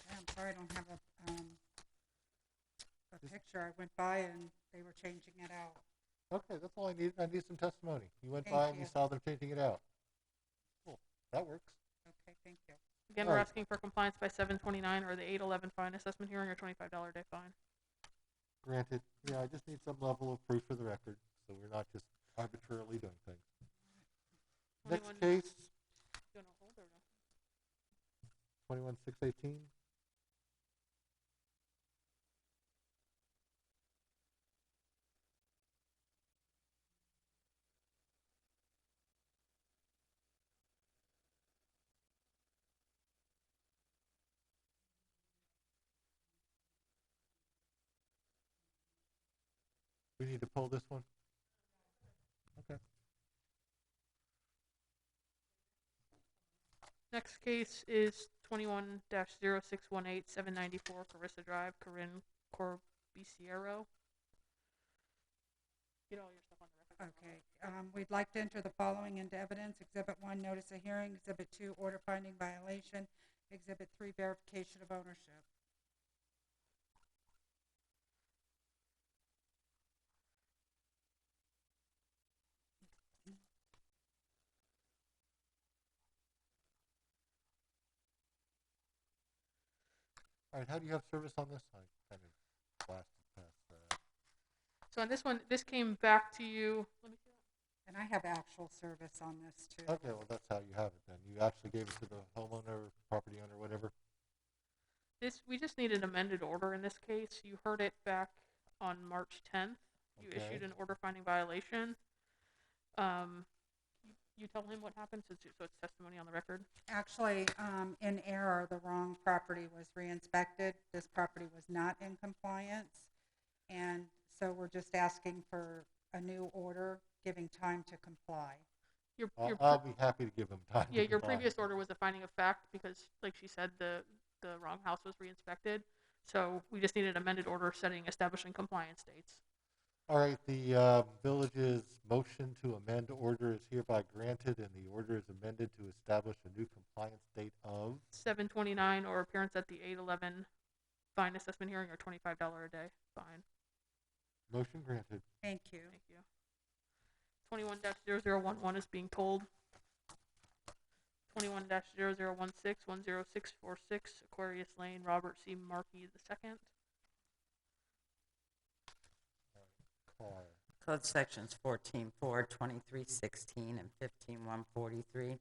Yeah, I'm sorry, I don't have a picture. I went by and they were changing it out. Okay, that's all I need. I need some testimony. You went Thank by and you you. saw them changing it out. Cool. That works. Okay, thank you. Again, All we're right. asking for compliance by 7/29 or the 8/11 fine assessment hearing or $25 a day fine. Granted. Yeah, I just need some level of proof for the record, so we're not just arbitrarily doing things. Next 21 case, You wanna hold or no? 21-618. We need to pull this one? Okay. Next case is 21-0618 794 Carissa Drive, Corinne Corbisiero. Get all your stuff on the record. Okay, we'd like to enter the following into evidence. Exhibit 1, notice of hearing. Exhibit 2, order finding violation. Exhibit 3, verification of ownership. All right, how do you have service on this? I kind of blasted past that. So on this one, this came back to you. Let me see that. And I have actual service on this too. Okay, well, that's how you have it then. You actually gave it to the homeowner, property owner, whatever. We just need an amended order in this case. You heard it back on March 10th. You Okay. issued an order finding violation. You tell him what happened, so it's testimony on the record. Actually, in error, the wrong property was re-inspected. This property was not in compliance. And so we're just asking for a new order, giving time to comply. I'll be happy to give them time. Yeah, to your comply. previous order was a finding of fact because, like she said, the wrong house was re-inspected. So we just need an amended order establishing compliance dates. All right, the village's motion to amend order is hereby granted, and the order is amended to establish a new compliance date of 7/29 or appearance at the 8/11 fine assessment hearing or $25 a day fine. motion granted. Thank you. Thank you. 21-0011 is being told. 21-0016 10646 Aquarius Lane, Robert C. Markey II. Car. Code sections 14.4, 23.16, and 15.143.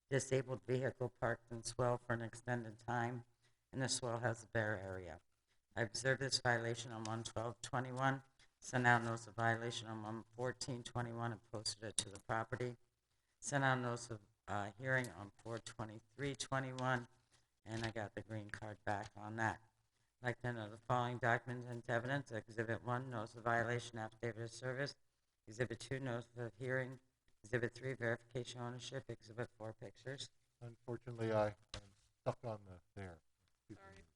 Disabled vehicle parked in swell for an extended time, and the swell has a bare area. I observed this violation on 1/12/21, sent out notice of violation on 1/14/21, and posted it to the property. Sent out notice of hearing on 4/23/21, and I got the green card back on that. I'd like to enter the following documents into evidence. Exhibit 1, notice of violation, affidavit of service. Exhibit 2, notice of hearing. Exhibit 3, verification ownership. Exhibit 4, pictures. Unfortunately, I am stuck on the there. Sorry.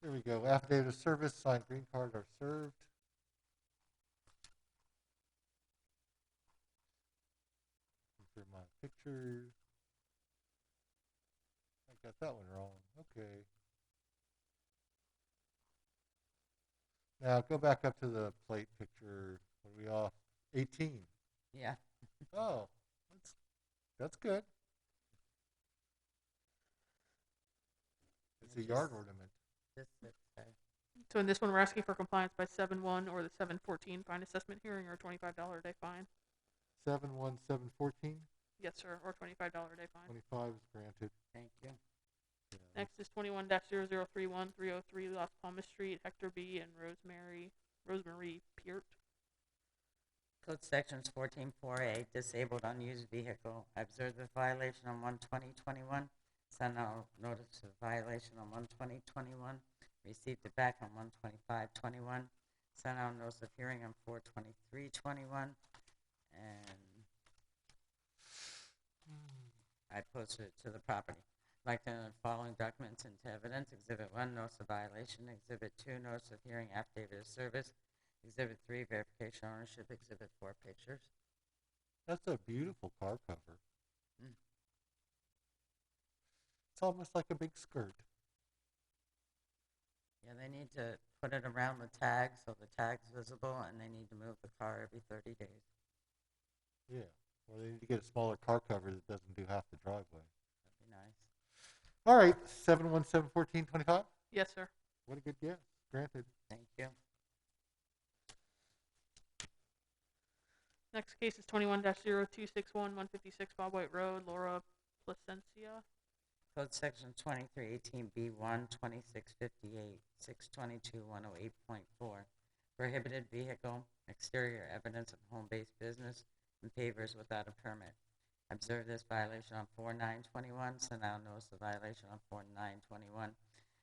Here we go. Affidavit of service, signed green card are served. Confirm my pictures. I got that one wrong. Okay. Now go back up to the plate picture. What are we off? 18. Yeah. Oh, that's good. It's a yard ornament. Just sit there. So in this one, we're asking for compliance by 7/1 or the 7/14 fine assessment hearing or $25 a day fine. 71714. Yes, sir, or $25 a day fine. 25 is granted. Thank you. Yeah. Next is 21-0031 303 Las Palmas Street, Hector B. and Rosemary Peart. Code sections 14.4A, disabled unused vehicle. I observed the violation on 1/20/21. Sent out notice of violation on 1/20/21. Received it back on 1/25/21. Sent out notice of hearing on 4/23/21. And I posted it to the property. I'd like to enter the following documents into evidence. Exhibit 1, notice of violation. Exhibit 2, notice of hearing, affidavit of service. Exhibit 3, verification ownership. Exhibit 4, pictures. That's a beautiful car cover. Mm. It's almost like a big skirt. Yeah, they need to put it around the tag so the tag's visible, and they need to move the car every 30 days. Yeah. Or they need to get a smaller car cover that doesn't do half the driveway. That'd be nice. All right, 717-1425. Yes, sir. What a good guess. Granted. Thank you. Next case is 21-0261, 156 Bob White Road, Laura Placencia. Code section 2318B1, 2658, 622, 108.4. Prohibited vehicle, exterior evidence of home-based business, and pavers without a permit. Observe this violation on 4/9/21, sent out notice of violation on 4/9/21,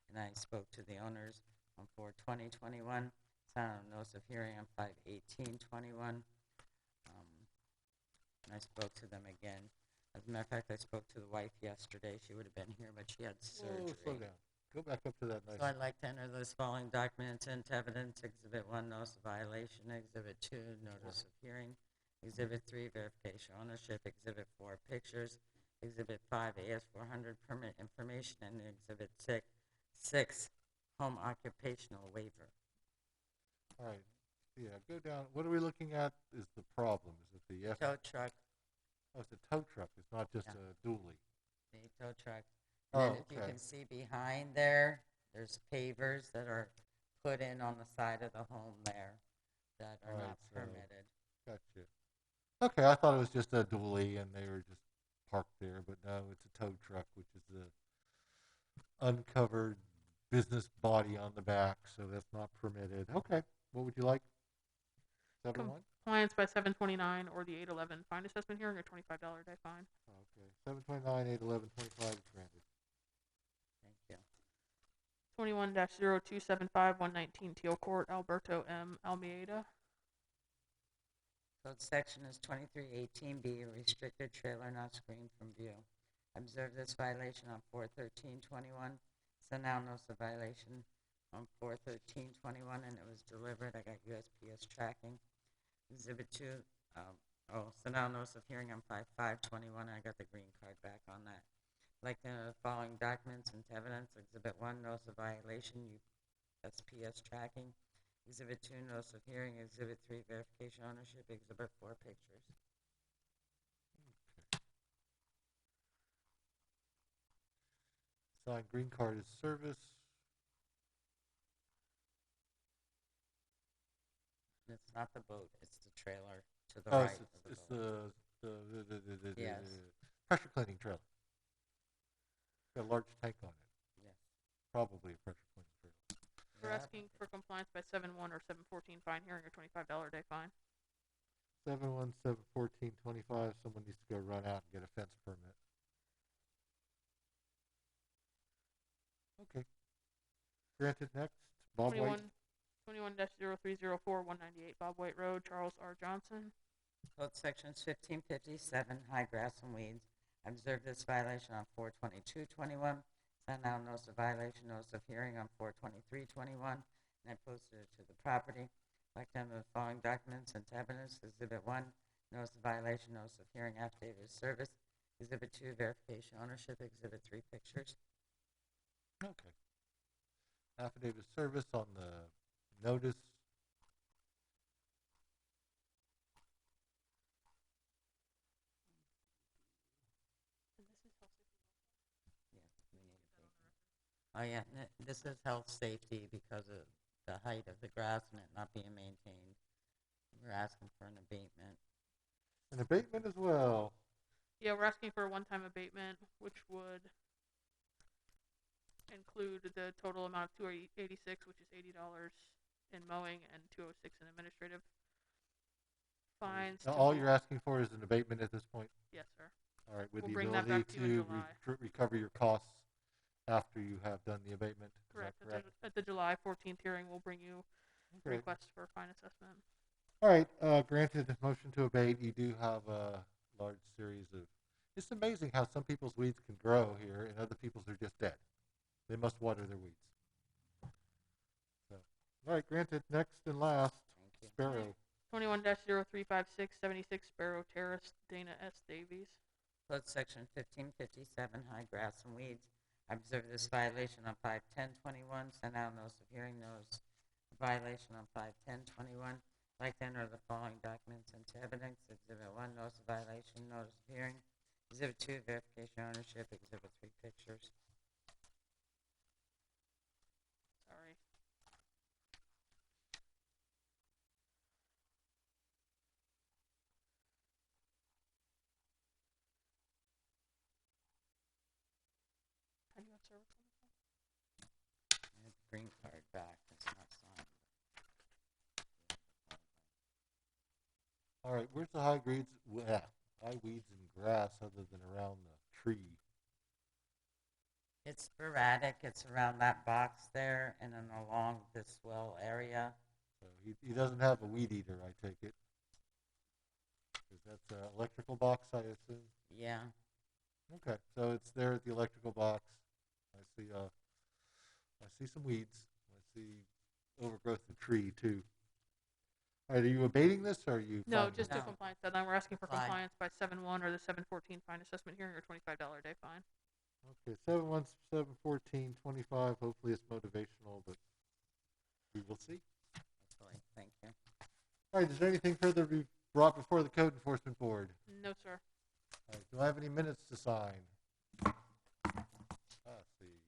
and I spoke to the owners on 4/20/21, sent out a notice of hearing on 5/18/21, and I spoke to them again. As a matter of fact, I spoke to the wife yesterday. She would have been here, but she had surgery. Slow down. Go back up to that nice. So I'd like to enter those following documents into evidence. Exhibit 1, notice of violation. Exhibit 2, notice of hearing. Exhibit 3, verification ownership. Exhibit 4, pictures. Exhibit 5, AS400 permit information. And Exhibit 6, home occupational waiver. All right. Yeah, go down. What are we looking at is the problem? Is it the F? Tow truck, Oh, it's a tow truck. It's not just Yeah. a dually. the tow truck. Oh, And then if you okay. can see behind there, there's pavers that are put in on the side of the home there that are All right, not so- permitted. Gotcha. Okay, I thought it was just a dually and they were just parked there, but no, it's a tow truck, which is the uncovered business body on the back, so that's not permitted. Okay, what would you like? 7-1? Compliance by 7/29 or the 8/11 fine assessment hearing or $25 day fine. Okay, 7/29, 8/11/25 is granted. Thank you. 21-0275, 119 Teal Court, Alberto M. Almeida. Code section is 2318B, a restricted trailer not screened from view. Observe this violation on 4/13/21. Send out notice of violation on 4/13/21, and it was delivered. I got USPS tracking. Exhibit 2, send out notice of hearing on 5/5/21. I got the green card back on that. I'd like to enter the following documents into evidence. Exhibit 1, notice of violation, USPS tracking. Exhibit 2, notice of hearing. Exhibit 3, verification ownership. Exhibit 4, pictures. Signed green card is service. It's not the boat, it's the trailer to the Oh, right of the it's boat. the Yes. pressure cleaning trailer. Got a large tank on it. Yes. Probably a pressure cleaning trailer. We're Yeah. asking for compliance by 7/1 or 7/14 fine hearing or $25 day fine. 7/1/7/14/25. Someone needs to go run out and get a fence permit. Okay. Granted. Next, Bob White. 21-0304, 198 Bob White Road, Charles R. Johnson. Code sections 1557, high grass and weeds. Observe this violation on 4/22/21. Send out notice of violation, notice of hearing on 4/23/21, and I posted it to the property. I'd like to enter the following documents into evidence. Exhibit 1, notice of violation, notice of hearing, affidavit of service. Exhibit 2, verification ownership. Exhibit 3, pictures. Okay. Affidavit of service on the notice. Yes, we need a paper. Oh, yeah, this is health safety because of the height of the grass and it not being maintained. We're asking for an abatement. An abatement as well. Yeah, we're asking for a one-time abatement, which would include the total amount of $286, which is $80 in mowing, and $206 in administrative fines. Now, to all be- you're asking for is an abatement at this point? Yes, sir. All right, with We'll the bring that ability back to you in to July. recover your costs after you have done the abatement. Is that Correct. correct? At the July 14th hearing, we'll bring you Okay. requests for fine assessment. All right, granted the motion to abate, you do have a large series of, it's amazing how some people's weeds can grow here and other people's are just dead. They must water their weeds. So, all right, granted, next and last, Thank you. Sparrow. 21-0356, 76 Sparrow Terrace, Dana S. Davies. Code section 1557, high grass and weeds. I observed this violation on 5/10/21, sent out notice of hearing, notice of violation on 5/10/21. I'd like to enter the following documents into evidence. Exhibit 1, notice of violation, notice of hearing. Exhibit 2, verification of ownership. Exhibit 3, pictures. Sorry. How do you have service on this one? I have the green card back. It's not signed. All right, where's the high weeds? High weeds and grass other than around the tree? It's sporadic. It's around that box there and then along this well area. So he doesn't have a weed eater, I take it. 'Cause that's an electrical box, I assume. Yeah. Okay, so it's there at the electrical box. I see some weeds. I see overgrowth of tree too. All right, are you abating this or are you? No, finding just it? do compliance deadline. We're asking for Fine. compliance by 7/1 or the 7/14 fine assessment hearing or $25 a day fine. Okay, 7/1/7/14/25. Hopefully it's motivational, but we will see. Hopefully. Thank you. All right, is there anything further to be brought before the Code Enforcement Board? No, sir. All right, do I have any minutes to sign? Let's see.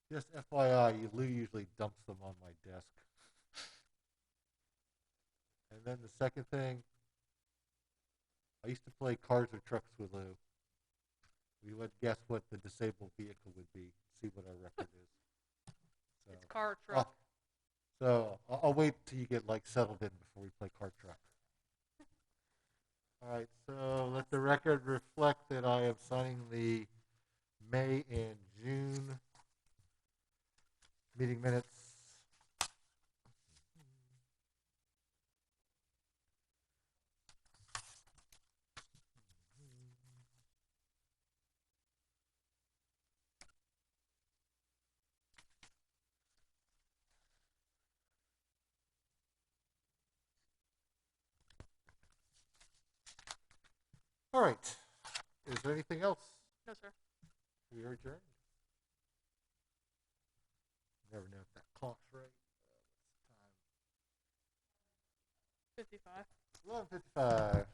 Just FYI, Lou usually dumps them on my desk. And then the second thing, I used to play cars or trucks with Lou. We would guess what the disabled vehicle would be, see what our record is. So, It's car or truck. I'll wait till you get like settled in before we play car truck. All right, so let the record reflect that I am signing the May and June meeting minutes. All right, is there anything else? No, sir. We are adjourned. Never know if that clock's right. What's the time? 55. 11:55.